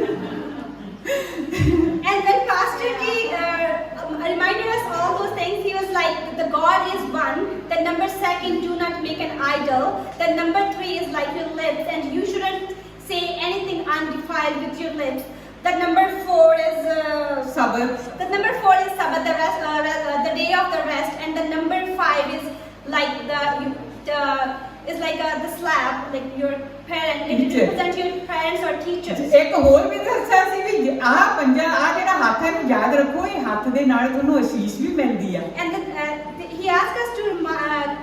And when Pastor Ji reminded us all those things, he was like, the God is one. The number 2, do not make an idol. The number 3 is like your lips, and you shouldn't say anything undefiled with your lips. The number 4 is Sabbath. The number 4 is Sabbath, the rest, the day of the rest, and the number 5 is like the slab, like your parent. It represents your parents or teachers. ਇੱਕ ਹੋਰ ਵੀ ਦੱਸਿਆ ਸੀ ਵੀ ਆਹ ਪੰਜਾ ਆ ਜਿਹੜਾ ਹੱਥ ਹੈ ਨੂੰ ਯਾਦ ਰੱਖੋ, ਇਹ ਹੱਥ ਦੇ ਨਾਲ ਤੁਹਾਨੂੰ ਅਸੀਸ ਵੀ ਮਿਲਦੀ ਆ। And then he asked us to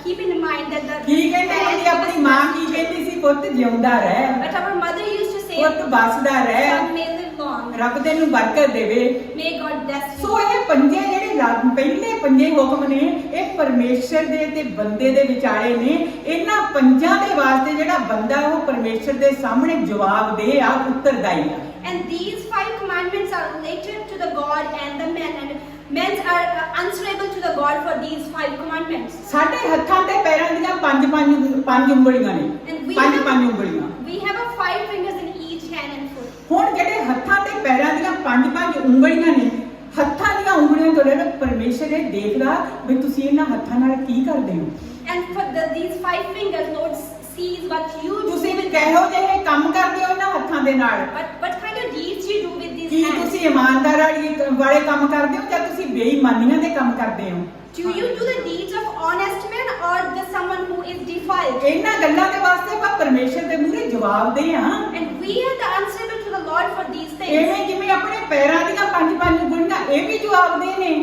keep in mind that the ਕੀ ਕਹਿੰਦੇ ਹੁੰਦੀ ਆਪਣੀ ਮਾਂ ਕੀ ਕਹਿੰਦੀ ਸੀ, ਪੁੱਤ ਜਿਉਂਦਾ ਰਹਿ, but our mother used to say, ਪੁੱਤ ਬਸਦਾ ਰਹਿ, son may live long, ਰੱਬ ਤੈਨੂੰ ਬਰਕਤ ਦੇਵੇ। may God bless you. ਸੋ ਇਹ ਪੰਜੇ ਜਿਹੜੇ ਪਹਿਲੇ ਪੰਜੇ ਹੁਕਮ ਨੇ ਇਹ ਪਰਮੇਸ਼ਰ ਦੇ ਤੇ ਬੰਦੇ ਦੇ ਵਿਚਾਲੇ ਨੇ। ਇਹਨਾਂ ਪੰਜਾਂ ਦੇ ਵਾਸਤੇ ਜਿਹੜਾ ਬੰਦਾ ਉਹ ਪਰਮੇਸ਼ਰ ਦੇ ਸਾਹਮਣੇ ਜਵਾਬ ਦੇ ਆ, ਉੱਤਰਦਾਈ ਆ। And these 5 commandments are related to the God and the men, and men are answerable to the God for these 5 commandments. ਸਾਡੇ ਹੱਥਾਂ ਤੇ ਪੈਰਾਂ ਦੀਆਂ ਪੰਜ ਉਂਗਲੀਆਂ ਨੇ, And ਪੰਜ ਉਂਗਲੀਆਂ। we have 5 fingers in each hand and foot. ਹੁਣ ਜਿਹੜੇ ਹੱਥਾਂ ਤੇ ਪੈਰਾਂ ਦੀਆਂ ਪੰਜ ਉਂਗਲੀਆਂ ਨੇ, ਹੱਥਾਂ ਦੀਆਂ ਉਂਗਲੀਆਂ ਤੋਂ ਲੈ ਪਰਮੇਸ਼ਰ ਇਹ ਦੇਖਦਾ ਵੀ ਤੁਸੀਂ ਇਹਨਾਂ ਹੱਥਾਂ ਨਾਲ ਕੀ ਕਰਦੇ ਹੋ। And for these 5 fingers, Lord sees what you do ਤੁਸੀਂ with ਕਿਹੋ ਜਿਹੇ ਕੰਮ ਕਰਦੇ ਹੋ ਇਹਨਾਂ ਹੱਥਾਂ ਦੇ ਨਾਲ। what kind of deeds you do with these Ki hands. ਤੁਸੀਂ ਇਮਾਨਦਾਰੀ ਵਾਲੇ ਕੰਮ ਕਰਦੇ ਹੋ ਜਾਂ ਤੁਸੀਂ ਬੇਈਮਾਨੀਆਂ ਦੇ ਕੰਮ ਕਰਦੇ ਹੋ। Do you do the deeds of honest men or the someone who is defiled? ਇਹਨਾਂ ਗੱਲਾਂ ਦੇ ਵਾਸਤੇ ਆਪਾਂ ਪਰਮੇਸ਼ਰ ਦੇ ਮੂਹਰੇ ਜਵਾਬ ਦੇ ਹਾਂ। And we are the answerable to the Lord for these things. ਐਵੇਂ ਜਿਵੇਂ ਆਪਣੇ ਪੈਰਾਂ ਦੀਆਂ ਪੰਜ ਉਂਗਲੀਆਂ ਇਹ ਵੀ ਜਵਾਬ ਦੇ ਨੇ।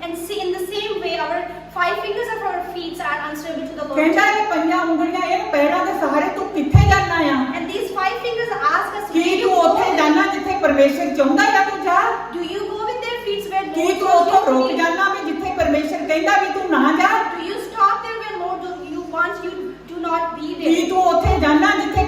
And see, in the same way, our 5 fingers of our feet are answerable to the Lord. ਕਹਿੰਦਾ ਇਹ ਪੰਜਾਂ ਉਂਗਲੀਆਂ ਇਹ ਪੈਰਾਂ ਦੇ ਸਹਾਰੇ ਤੂੰ ਕਿੱਥੇ ਜਾਣਾ ਆ। And these 5 fingers ask us, ਕੀ ਤੂੰ ਉੱਥੇ ਜਾਣਾ ਜਿੱਥੇ ਪਰਮੇਸ਼ਰ ਚਾਹੁੰਦਾ ਜਾਂ ਤੂੰ ਜਾ। do you go with their feet where Ki Lord ਤੂੰ wants ਉੱਥੋਂ you to ਰੁਕ be? ਜਾਣਾ ਵੀ ਜਿੱਥੇ ਪਰਮੇਸ਼ਰ ਕਹਿੰਦਾ ਵੀ ਤੂੰ ਨਾ ਜਾ। Do you stop there where Lord you want you do not be Ki there?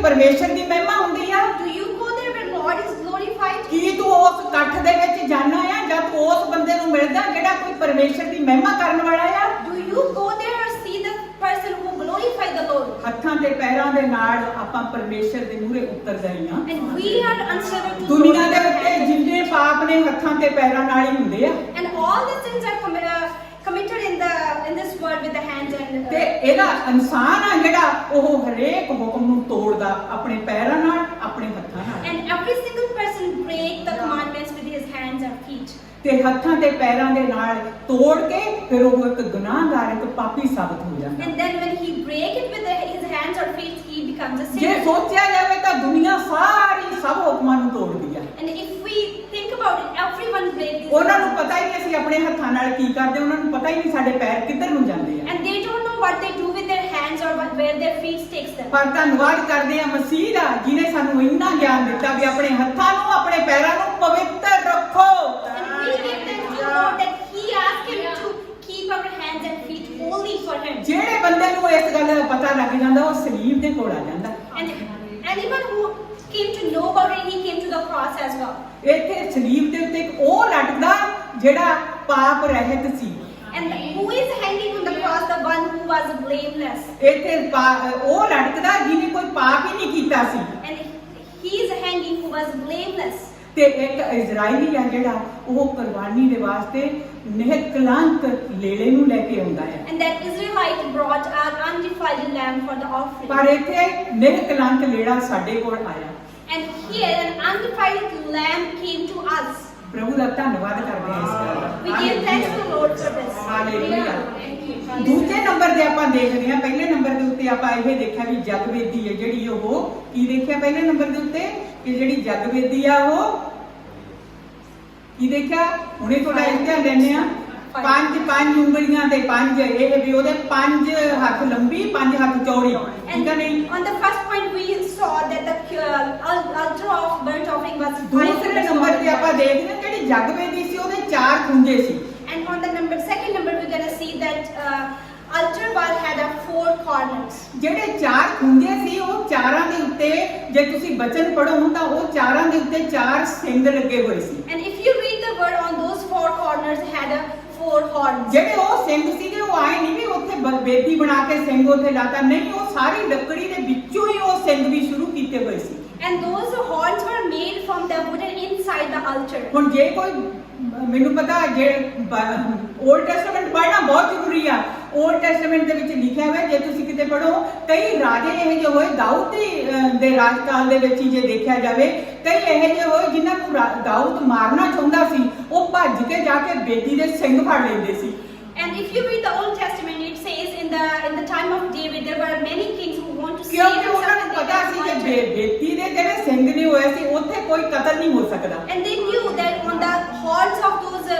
ਪਰਮੇਸ਼ਰ ਦੀ ਮਹਿਮਾ ਹੁੰਦੀ ਆ? Do you go there where Lord is glorified? ਕੀ ਤੂੰ ਉਸ ਇਕੱਠ ਦੇ ਵਿੱਚ ਜਾਣਾ ਆ ਜਾਂ ਤੂੰ ਉਸ ਬੰਦੇ ਨੂੰ ਮਿਲਦਾ ਜਿਹੜਾ ਕੋਈ ਪਰਮੇਸ਼ਰ ਦੀ ਮਹਿਮਾ ਕਰਨ ਵਾਲਾ ਆ? Do you go there or see the person who glorify the Lord? ਹੱਥਾਂ ਤੇ ਪੈਰਾਂ ਦੇ ਨਾਲ ਆਪਾਂ ਪਰਮੇਸ਼ਰ ਦੇ ਮੂਹਰੇ ਉਤਰ ਜਾਈ ਆ। And we are answerable to ਦੁਨੀਆ Lord ਦੇ with our ਉੱਤੇ hands. ਜਿੰਨੇ ਪਾਪ ਨੇ ਹੱਥਾਂ ਤੇ ਪੈਰਾਂ ਨਾਲ ਹੀ ਹੁੰਦੇ ਆ। And all the sins are committed in this world with the hands and ਤੇ ਇਹਦਾ ਇਨਸਾਨ ਆ ਜਿਹੜਾ ਉਹ ਹਰੇਕ ਹੁਕਮ ਨੂੰ ਤੋੜਦਾ ਆਪਣੇ ਪੈਰਾਂ ਨਾਲ ਆਪਣੇ ਹੱਥਾਂ ਨਾਲ। and every single person break the commandments with his hands and feet. ਤੇ ਹੱਥਾਂ ਤੇ ਪੈਰਾਂ ਦੇ ਨਾਲ ਤੋੜ ਕੇ ਫਿਰ ਉਹ ਇੱਕ ਗੁਨਾਹਗਾਰ ਇੱਕ ਪਾਪੀ ਸਾਬਤ ਹੋ ਜਾਂਦਾ। And then when he break it with his hands or feet, he becomes a ਜੇ sinner. ਸੋਚਿਆ ਜਾਵੇ ਤਾਂ ਦੁਨੀਆ ਸਾਰੀ ਸਭ ਹੁਕਮਾਂ ਨੂੰ ਤੋੜਦੀ ਆ। And if we think about it, everyone break these ਉਹਨਾਂ ਨੂੰ commandments. ਪਤਾ ਹੀ ਨਹੀਂ ਅਸੀਂ ਆਪਣੇ ਹੱਥਾਂ ਨਾਲ ਕੀ ਕਰਦੇ, ਉਹਨਾਂ ਨੂੰ ਪਤਾ ਹੀ ਨਹੀਂ ਸਾਡੇ ਪੈਰ ਕਿੱਧਰ ਨੂੰ ਜਾਂਦੇ ਆ। And they don't know what they do with their hands or where their feet takes them. ਪਰ ਧੰਨਵਾਦ ਕਰਦੇ ਆ ਮਸੀਹ ਦਾ ਜਿਹਨੇ ਸਾਨੂੰ ਇੰਨਾ ਗਿਆਨ ਦਿੱਤਾ ਵੀ ਆਪਣੇ ਹੱਥਾਂ ਨੂੰ ਆਪਣੇ ਪੈਰਾਂ ਨੂੰ ਪਵਿੱਤਰ ਰੱਖੋ। And we give thanks to the Lord that He asked Him to keep our hands and feet holy for Him. ਜਿਹੜੇ ਬੰਦੇ ਨੂੰ ਇਸ ਗੱਲ ਦਾ ਪਤਾ ਲੱਗ ਜਾਂਦਾ ਉਹ ਸਲੀਬ ਦੇ ਕੋਲ ਆ ਜਾਂਦਾ। And anyone who came to know about it, he came to the cross as well. ਇੱਥੇ ਸਲੀਬ ਦੇ ਉੱਤੇ ਇੱਕ ਉਹ ਲਟਕਦਾ ਜਿਹੜਾ ਪਾਪ ਰਹਿਤ ਸੀ। And who is hanging on the cross? The one who was blameless. ਇੱਥੇ ਉਹ ਲਟਕਦਾ ਜਿਹਨੇ ਕੋਈ ਪਾਪ ਹੀ ਨਹੀਂ ਕੀਤਾ ਸੀ। And he is hanging who was blameless. ਤੇ ਇੱਕ ਇਜ਼ਰਾਈਲੀ ਆ ਜਿਹੜਾ ਉਹ ਕੁਰਬਾਨੀ ਦੇ ਵਾਸਤੇ ਨਿਹਕਲੰਕ ਲੇਲੇ ਨੂੰ ਲੈ ਕੇ ਆਉਂਦਾ ਹੈ। And that Israelite brought an undefiled lamb for the offering. ਪਰ ਇੱਥੇ ਨਿਹਕਲੰਕ ਲੇਲਾ ਸਾਡੇ ਕੋਲ ਆਇਆ। And here an undefiled lamb came to us. ਪ੍ਰਭੂ ਦਾ ਧੰਨਵਾਦ ਕਰਦੇ ਹਾਂ ਇਸ ਗੱਲ ਦਾ। We give thanks to the Lord for this. Hallelujah. Thank you, Jesus. ਦੂਜੇ ਨੰਬਰ ਤੇ ਆਪਾਂ ਦੇਖਦੇ ਹਾਂ, ਪਹਿਲੇ ਨੰਬਰ ਦੇ ਉੱਤੇ ਆਪਾਂ ਇਹ ਦੇਖਿਆ ਵੀ ਜਗਵੇਦੀ ਹੈ ਜਿਹੜੀ ਉਹ ਕੀ ਦੇਖਿਆ ਪਹਿਲੇ ਨੰਬਰ ਦੇ ਉੱਤੇ ਕਿ ਜਿਹੜੀ ਜਗਵੇਦੀ ਆ ਉਹ ਕੀ ਦੇਖਿਆ ਹੁਣੇ ਥੋੜਾ ਧਿਆਨ ਦਿੰਦੇ ਆ। ਪੰਜ ਉਂਗਲੀਆਂ ਤੇ ਪੰਜ ਇਹ ਵੀ ਉਹਦੇ ਪੰਜ ਹੱਥ ਲੰਬੀ ਪੰਜ ਹੱਥ ਚੌੜੀ ਠੀਕ ਹੈ ਨਹੀਂ। On the first point we saw that the altar of burnt offering was 5 ਦੂਸਰੇ ਨੰਬਰ ਤੇ ਆਪਾਂ ਦੇਖਦੇ ਹਾਂ ਜਿਹੜੀ ਜਗਵੇਦੀ ਸੀ ਉਹਦੇ 4 ਖੁੰਝੇ ਸੀ। And on the second number we're going to see that altar wall had 4 corners. ਜਿਹੜੇ 4 ਖੁੰਝੇ ਸੀ ਉਹ ਚਾਰਾਂ ਦੇ ਉੱਤੇ ਜੇ ਤੁਸੀਂ ਬਚਨ ਪੜੋ ਤਾਂ ਉਹ ਚਾਰਾਂ ਦੇ ਉੱਤੇ 4 ਸਿੰਗ ਲੱਗੇ ਹੋਏ ਸੀ। And if you read the word on those 4 corners had 4 horns. ਜਿਹੜੇ ਉਹ ਸਿੰਘ ਸੀਗੇ ਉਹ ਆਏ ਨਹੀਂ ਵੀ ਉੱਥੇ ਬੇਦੀ ਬਣਾ ਕੇ ਸਿੰਘ ਉੱਥੇ ਲਾਤਾ, ਨਹੀਂ ਉਹ ਸਾਰੀ ਲੱਕੜੀ ਦੇ ਵਿੱਚੋਂ ਹੀ ਉਹ ਸਿੰਘ ਵੀ ਸ਼ੁਰੂ ਕੀਤੇ ਹੋਏ ਸੀ। And those horns were made from the wooden inside the altar. ਹੁਣ ਜੇ ਕੋਈ ਮੈਨੂੰ ਪਤਾ ਜੇ ਓਲਡ ਟੈਸਟਾਮੈਂਟ ਪੜ੍ਹਨਾ ਬਹੁਤ ਜ਼ਰੂਰੀ ਆ। ਓਲਡ ਟੈਸਟਾਮੈਂਟ ਦੇ ਵਿੱਚ ਲਿਖਿਆ ਹੋਇਆ ਜੇ ਤੁਸੀਂ ਕਿਤੇ ਪੜੋ ਕਈ ਰਾਜੇ ਇਹ ਜਿਹੇ ਹੋਏ ਦਾਊਦ ਦੇ ਰਾਜਕਾਲ ਦੇ ਵਿੱਚ ਹੀ ਜੇ ਦੇਖਿਆ ਜਾਵੇ ਕਈ ਇਹ ਜਿਹੇ ਹੋਏ ਜਿਨ੍ਹਾਂ ਨੂੰ ਦਾਊਦ ਮਾਰਨਾ ਚਾਹੁੰਦਾ ਸੀ ਉਹ ਭੱਜ ਕੇ ਜਾ ਕੇ ਬੇਦੀ ਦੇ ਸਿੰਘ ਫੜ ਲੈਂਦੇ ਸੀ। And if you read the Old Testament, it says in the time of David, there were many kings who want to save ਕਿਉਂਕਿ themselves ਉਹਨਾਂ ਨੂੰ and ਪਤਾ they ਸੀ were ਕਿ wanted. ਬੇਦੀ ਦੇ ਜਿਹੜੇ ਸਿੰਘ ਨਹੀਂ ਹੋਏ ਸੀ ਉੱਥੇ ਕੋਈ ਕਤਲ ਨਹੀਂ ਹੋ ਸਕਦਾ। And they knew that on the horns of those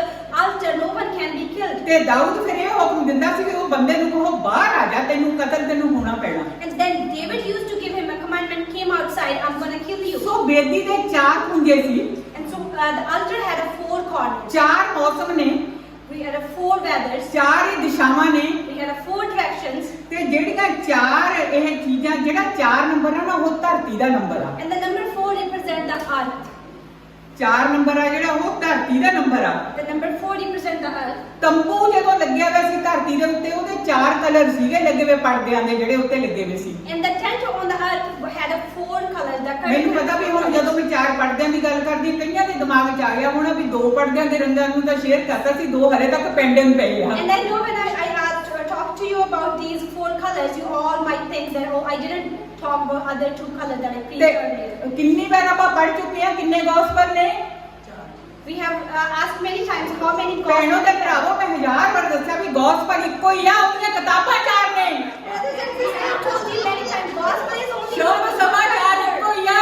altar, no one can be killed. ਤੇ ਦਾਊਦ ਫਿਰ ਇਹ ਹੁਕਮ ਦਿੰਦਾ ਸੀ ਕਿ ਉਹ ਬੰਦੇ ਨੂੰ ਕਹੋ ਬਾਹਰ ਆ ਜਾ ਤੈਨੂੰ ਕਤਲ ਤੈਨੂੰ ਹੋਣਾ ਪੈਣਾ। And then David used to give him a commandment, came outside, I'm going to kill you. ਸੋ ਬੇਦੀ ਦੇ 4 ਖੁੰਝੇ ਸੀ। And so the altar had 4 corners. 4 ਮੌਸਮ ਨੇ, We had 4 weathers. 4 ਹੀ ਦਿਸ਼ਾਵਾਂ ਨੇ We had 4 directions. ਤੇ ਜਿਹੜੀਆਂ 4 ਇਹ ਚੀਜ਼ਾਂ ਜਿਹੜਾ 4 ਨੰਬਰ ਆ ਨਾ ਉਹ ਧਰਤੀ ਦਾ ਨੰਬਰ ਆ। And the number 4 represent the earth. 4 number ਆ ਜਿਹੜਾ ਉਹ ਧਰਤੀ ਦਾ ਨੰਬਰ ਆ। The number 4 represent the earth. ਤੰਬੂ ਜਦੋਂ ਲੱਗਿਆ ਹੋਇਆ ਸੀ ਧਰਤੀ ਦੇ ਉੱਤੇ ਉਹਦੇ 4 ਕਲਰ ਸੀਗੇ ਲੱਗੇ ਹੋਏ ਪਰਦਿਆਂ ਦੇ ਜਿਹੜੇ ਉੱਤੇ ਲੱਗੇ ਹੋਏ ਸੀ। And the tent on the earth had 4 colors. The ਮੈਨੂੰ ਪਤਾ ਵੀ ਹੁਣ ਜਦੋਂ ਮੈਂ 4 ਪਰਦਿਆਂ ਦੀ ਗੱਲ ਕਰਦੀ ਕਈਆਂ ਦੇ ਦਿਮਾਗ 'ਚ ਆ ਗਿਆ ਹੋਣਾ ਵੀ 2 ਪਰਦਿਆਂ ਦੇ ਰੰਗਾਂ ਨੂੰ ਤਾਂ ਸ਼ੇਅਰ ਕਰਤਾ ਸੀ 2 ਹਲੇ ਤੱਕ ਪੈਂਡਿੰਗ ਪਈ ਆ। And I know when I talk to you about these 4 colors, you all might think that, oh, I didn't talk about other 2 colors that I preached earlier. ਤੇ ਕਿੰਨੀ ਵਾਰ ਆਪਾਂ ਪੜ ਚੁੱਕੇ ਆ ਕਿੰਨੇ ਗੌਸਪਲ ਨੇ? We have asked many times how many ਭੈਣੋ ਤੇ gospels. ਭਰਾਵੋ ਮੈਂ 1000 ਵਾਰ ਦੱਸਿਆ ਵੀ ਗੌਸਪਲ ਇੱਕੋ ਹੀ ਆ ਉਹਦੀਆਂ ਕਿਤਾਬਾਂ 4 ਨੇ। Brothers and sisters, I have told you many times, gospel is only ਸ਼ੁਭ one. ਸਮਾਚਾਰ ਇੱਕੋ ਹੀ ਆ।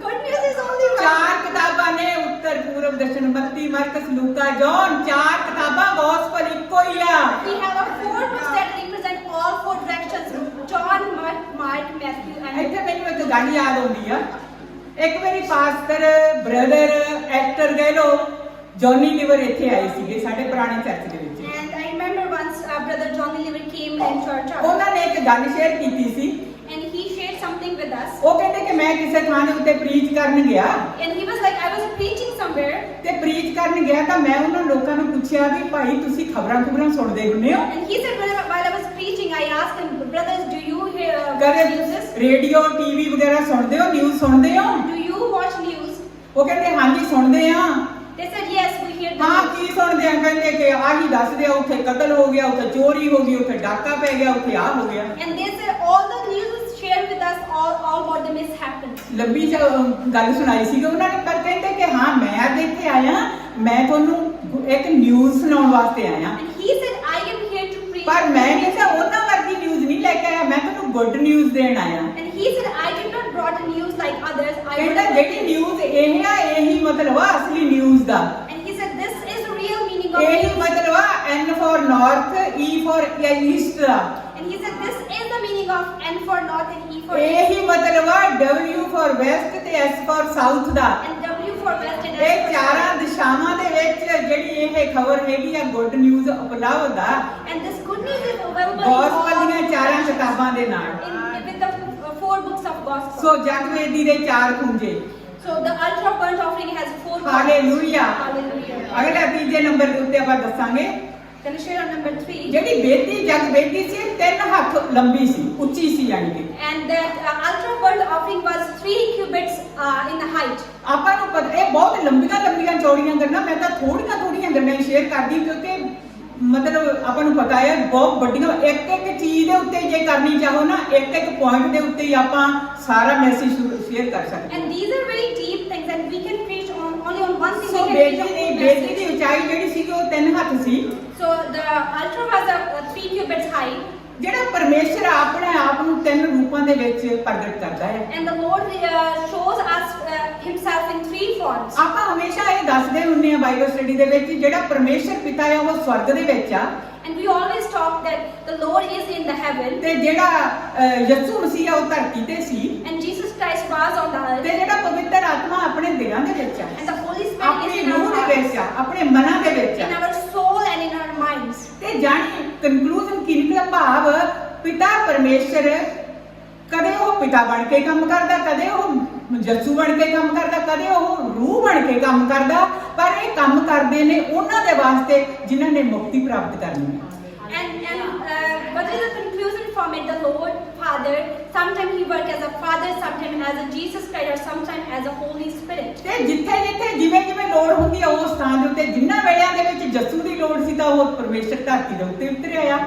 Good news is only one. 4 ਕਿਤਾਬਾਂ ਨੇ ਉੱਤਰ ਪੂਰਬ ਦਸ਼ਣ ਮੱਤੀ ਮਰਕਸ ਲੂਕਾ ਜੌਨ 4 ਕਿਤਾਬਾਂ ਗੌਸਪਲ ਇੱਕੋ ਹੀ ਆ। We have 4 books that represent all 4 directions: John, Mark, Matthew, and. ਇੱਥੇ ਮੈਨੂੰ ਇੱਕ ਗੱਲ ਯਾਦ ਆਉਂਦੀ ਆ। ਇੱਕ ਵਾਰੀ ਪਾਸਟਰ ਬ੍ਰਦਰ ਐਕਟਰ ਗਏ ਲੋ ਜੌਨੀ ਲੀਵਰ ਇੱਥੇ ਆਏ ਸੀਗੇ ਸਾਡੇ ਪੁਰਾਣੇ ਚਰਚ ਦੇ ਵਿੱਚ। And I remember once brother John Deliver came into our church. ਉਹਨਾਂ ਨੇ ਇੱਕ ਗੱਲ ਸ਼ੇਅਰ ਕੀਤੀ ਸੀ And he shared something ਉਹ ਕਹਿੰਦੇ ਕਿ ਮੈਂ ਕਿਸੇ ਥਾਂ ਦੇ ਉੱਤੇ ਪ੍ਰੀਚ ਕਰਨ ਗਿਆ And he was like, I was preaching somewhere. ਤੇ ਪ੍ਰੀਚ ਕਰਨ ਗਿਆ ਤਾਂ ਮੈਂ ਉਹਨਾਂ ਲੋਕਾਂ ਨੂੰ ਪੁੱਛਿਆ ਵੀ ਭਾਈ ਤੁਸੀਂ ਖਬਰਾਂ ਸੁਣਦੇ ਹੁੰਦੇ ਹੋ And he said, while I was preaching, I asked him, brothers, do you hear ਕਦੇ news? ਰੇਡੀਓ ਟੀਵੀ ਵਗੈਰਾ ਸੁਣਦੇ ਹੋ ਨਿਊਜ਼ ਸੁਣਦੇ ਹੋ Do you watch news? ਉਹ ਕਹਿੰਦੇ ਹਾਂਜੀ ਸੁਣਦੇ ਆ They said, yes, we hear the ਹਾਂ news. ਕੀ ਸੁਣਦੇ ਆ ਕਹਿੰਦੇ ਕਿ ਆਹੀ ਦੱਸਦੇ ਆ ਉੱਥੇ ਕਤਲ ਹੋ ਗਿਆ ਉੱਥੇ ਚੋਰੀ ਹੋ ਗਈ ਉੱਥੇ ਡਾਕਾ ਪੈ ਗਿਆ ਉੱਥੇ ਆਹ ਹੋ ਗਿਆ And they said, all the news is shared with us, all what the mishappened. ਲੰਬੀ ਗੱਲ ਸੁਣਾਈ ਸੀਗੀ ਉਹਨਾਂ ਨੇ ਪਰ ਕਹਿੰਦੇ ਕਿ ਹਾਂ ਮੈਂ ਅੱਜ ਇੱਥੇ ਆਇਆ ਮੈਂ ਤੁਹਾਨੂੰ ਇੱਕ ਨਿਊਜ਼ ਸੁਣਾਉਣ ਵਾਸਤੇ ਆਇਆ And he said, I am here to preach. ਪਰ ਮੈਂ ਨਹੀਂ ਤਾਂ ਉਹਨਾਂ ਵਰਗੀ ਨਿਊਜ਼ ਨਹੀਂ ਲੈ ਕੇ ਆਇਆ ਮੈਂ ਤੁਹਾਨੂੰ ਗੁੱਡ ਨਿਊਜ਼ ਦੇਣ ਆਇਆ And he said, I did not brought a news like others. I ਕਹਿੰਦਾ brought ਜਿਹੜੀ ਨਿਊਜ਼ ਇਹ ਆ ਇਹੀ ਮਤਲਬ ਆ ਅਸਲੀ news the And he said, this is the real meaning of ਇਹੀ news. ਮਤਲਬ ਆ N for north E for east the And he said, this is the meaning of N for north and E for east. ਇਹੀ ਮਤਲਬ ਆ W for west ਤੇ S for south the And W for west and S ਇਹ for ਚਾਰਾਂ south. ਦਿਸ਼ਾਵਾਂ ਦੇ ਵਿੱਚ ਜਿਹੜੀ ਇਹ ਖਬਰ ਹੈਗੀ ਆ ਗੁੱਡ ਨਿਊਜ਼ ਉਪਲਬਧ ਆ And this good news is available gospel ਦੀਆਂ ਚਾਰਾਂ ਕਿਤਾਬਾਂ ਦੇ ਨਾਲ with the 4 books of gospel. ਸੋ ਜਗਵੇਦੀ ਦੇ ਚਾਰ ਖੁੰਝੇ So the ultra burnt offering has 4 parts. Hallelujah Hallelujah. ਅਗਲਾ ਤੀਜੇ ਨੰਬਰ ਦੇ ਉੱਤੇ ਆਪਾਂ ਦੱਸਾਂਗੇ Then share on number 3. ਜਿਹੜੀ ਬੇਦੀ ਜਗਵੇਦੀ ਸੀ 3 ਹੱਥ ਲੰਬੀ ਸੀ ਉੱਚੀ ਸੀ ਯਾਨੀ ਕਿ And that ultra burnt offering was 3 cubits in the height. ਆਪਾਂ ਨੂੰ ਪਤਾ ਇਹ ਬਹੁਤ ਲੰਬੀਆਂ ਚੌੜੀਆਂ ਗੱਲਾਂ ਮੈਂ ਤਾਂ ਥੋੜੀਆਂ ਗੱਲਾਂ ਸ਼ੇਅਰ ਕਰਦੀ ਕਿਉਂਕਿ ਮਤਲਬ ਆਪਾਂ ਨੂੰ ਪਤਾ ਹੈ ਬਹੁਤ ਵੱਡੀਆਂ ਇੱਕ ਚੀਜ਼ ਦੇ ਉੱਤੇ ਜੇ ਕਰਨੀ ਚਾਹੋ ਨਾ ਇੱਕ ਪੁਆਇੰਟ ਦੇ ਉੱਤੇ ਹੀ ਆਪਾਂ ਸਾਰਾ ਮੈਸੇਜ ਸ਼ੇਅਰ ਕਰ ਸਕਦੇ And these are very deep things and we can preach only on one thing. So We can preach on Bedi one the message. ਉਚਾਈ ਜਿਹੜੀ ਸੀ ਉਹ 3 ਹੱਥ ਸੀ So the altar was a 3 cubits high. ਜਿਹੜਾ ਪਰਮੇਸ਼ਰ ਆਪਣੇ ਆਪ ਨੂੰ 3 ਰੂਪਾਂ ਦੇ ਵਿੱਚ ਪ੍ਰਗਟ ਕਰਦਾ ਹੈ And the Lord shows us himself in 3 forms. ਆਪਾਂ ਹਮੇਸ਼ਾ ਇਹ ਦੱਸਦੇ ਹੁੰਦੇ ਆ ਬਾਈਬਲ ਸਟੱਡੀ ਦੇ ਵਿੱਚ ਜਿਹੜਾ ਪਰਮੇਸ਼ਰ ਪਿਤਾ ਹੈ ਉਹ ਸਵਰਗ ਦੇ ਵਿੱਚ ਆ And we always talk that the Lord is in the heaven ਤੇ ਜਿਹੜਾ ਯਿਸੂ ਮਸੀਹ ਆ ਉਹ ਧਰਤੀ ਤੇ ਸੀ and Jesus Christ was on the earth ਤੇ ਜਿਹੜਾ ਪਵਿੱਤਰ ਆਤਮਾ ਆਪਣੇ ਦਿਲਾਂ ਦੇ ਵਿੱਚ ਆ and the Holy Spirit is ਆਪਣੀ in our ਰੂਹ ਦੇ hearts, ਵਿੱਚ ਆ ਆਪਣੇ ਮਨਾਂ ਦੇ ਵਿੱਚ in ਆ our soul and in our minds. ਤੇ ਜਾਣੀ ਕਨਕਲੂਜਨ ਕੀ ਨਿਕਲਿਆ ਭਾਵ ਪਿਤਾ ਪਰਮੇਸ਼ਰ ਕਦੇ ਉਹ ਪਿਤਾ ਬਣ ਕੇ ਕੰਮ ਕਰਦਾ ਕਦੇ ਉਹ ਯਿਸੂ ਬਣ ਕੇ ਕੰਮ ਕਰਦਾ ਕਦੇ ਉਹ ਰੂਹ ਬਣ ਕੇ ਕੰਮ ਕਰਦਾ ਪਰ ਇਹ ਕੰਮ ਕਰਦੇ ਨੇ ਉਹਨਾਂ ਦੇ ਵਾਸਤੇ ਜਿਨ੍ਹਾਂ ਨੇ ਮੁਕਤੀ ਪ੍ਰਾਪਤ ਕਰਨੀ ਹੈ And what is the conclusion from it? The Lord Father, sometimes he works as a father, sometimes as a Jesus Christ, or sometimes as a Holy Spirit. ਤੇ ਜਿੱਥੇ ਜਿਵੇਂ ਲੋੜ ਹੁੰਦੀ ਆ ਉਸ ਥਾਂ ਦੇ ਉੱਤੇ ਜਿੰਨਾ ਵੇਲਿਆਂ ਦੇ ਵਿੱਚ ਯਿਸੂ ਦੀ ਲੋੜ ਸੀ ਤਾਂ ਉਹ ਪਰਮੇਸ਼ਰ ਧਰਤੀ ਦੇ ਉੱਤੇ ਉਤਰਿਆ ਆ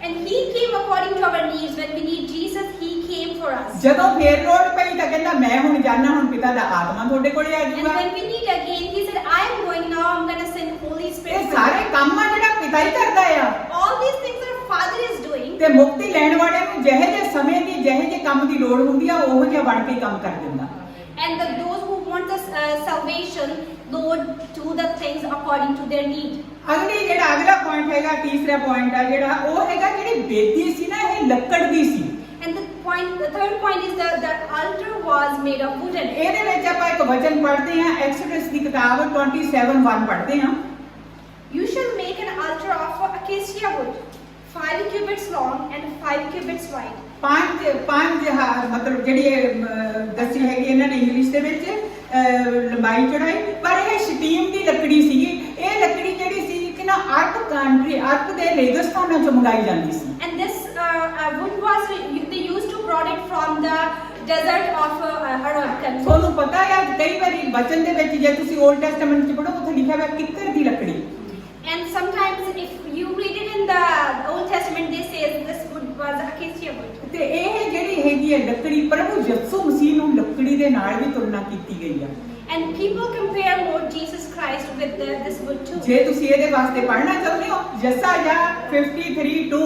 And he came according to our needs. When we need Jesus, he came for us. ਜਦੋਂ ਫੇਰ ਲੋੜ ਪਈ ਤਾਂ ਕਹਿੰਦਾ ਮੈਂ ਹੁਣ ਜਾਣਾ ਹੁਣ ਪਿਤਾ ਦਾ ਆਤਮਾ ਤੁਹਾਡੇ ਕੋਲੇ ਆ And ਜਾਊਗਾ when we need again, he said, I am going now, I'm going to send Holy ਇਹ Spirit. for ਸਾਰੇ you." ਕੰਮ ਆ ਜਿਹੜਾ ਪਿਤਾ ਹੀ ਕਰਦਾ ਆ All these things our Father is doing. ਤੇ ਮੁਕਤੀ ਲੈਣ ਵਾਲਿਆਂ ਨੂੰ ਜਿਹੇ ਜਿਹੇ ਸਮੇਂ ਦੀ ਜਿਹੇ ਜਿਹੇ ਕੰਮ ਦੀ ਲੋੜ ਹੁੰਦੀ ਆ ਉਹੋ ਜਿਹਾ ਬਣ ਕੇ ਕੰਮ ਕਰ ਦਿੰਦਾ And those who want the salvation, Lord, do the things according to their need. ਅਗਲਾ ਪੁਆਇੰਟ ਹੈਗਾ ਤੀਸਰਾ ਪੁਆਇੰਟ ਆ ਜਿਹੜਾ ਉਹ ਹੈਗਾ ਜਿਹੜੀ ਬੇਦੀ ਸੀ ਨਾ ਇਹ ਲੱਕੜ ਦੀ ਸੀ And the third point is that the altar was made of wooden. ਇਹਦੇ ਵਿੱਚ ਆਪਾਂ ਇੱਕ ਵਚਨ ਪੜ੍ਹਦੇ ਹਾਂ ਐਕਸੋਡਸ ਦੀ ਕਿਤਾਬ 27:1 ਪੜ੍ਹਦੇ ਹਾਂ You shall make an altar of acacia wood, 5 cubits long and 5 cubits wide. ਪੰਜ ਮਤਲਬ ਜਿਹੜੀ ਦੱਸੀ ਹੈਗੀ ਇਹਨਾਂ ਨੇ ਇੰਗਲਿਸ਼ ਦੇ ਵਿੱਚ ਲੰਬਾਈ ਚੌੜਾਈ ਪਰ ਇਹ ਸਟੀਮ ਦੀ ਲੱਕੜੀ ਸੀਗੀ ਇਹ ਲੱਕੜੀ ਜਿਹੜੀ ਸੀ ਕਿ ਨਾ ਅਰਬ ਦੇ ਰੇਗਿਸਤਾਨਾਂ ਚੋਂ ਮੰਗਾਈ ਜਾਂਦੀ ਸੀ And this wood was they used to brought it from the desert of Arab country. ਤੁਹਾਨੂੰ ਪਤਾ ਹੈ ਕਈ ਵਾਰੀ ਬਚਨ ਦੇ ਵਿੱਚ ਜੇ ਤੁਸੀਂ 올ਡ ਟੈਸਟਾਮੈਂਟ 'ਚ ਪੜ੍ਹੋ ਉੱਥੇ ਲਿਖਿਆ ਹੋਇਆ ਕਿੱਕਰ ਦੀ ਲੱਕੜੀ And sometimes if you read it in the Old Testament, they say this wood was acacia wood. ਤੇ ਇਹ ਜਿਹੜੀ ਹੈਗੀ ਹੈ ਲੱਕੜੀ ਪ੍ਰਭੂ ਯਿਸੂ ਮਸੀਹ ਨੂੰ ਲੱਕੜੀ ਦੇ ਨਾਲ ਵੀ ਤੁਲਨਾ ਕੀਤੀ ਗਈ ਆ And people compare Lord Jesus Christ with this wood too. ਜੇ ਤੁਸੀਂ ਇਹਦੇ ਵਾਸਤੇ ਪੜ੍ਹਨਾ ਚਾਹੁੰਦੇ ਹੋ ਯਸਾਇਆ 53:2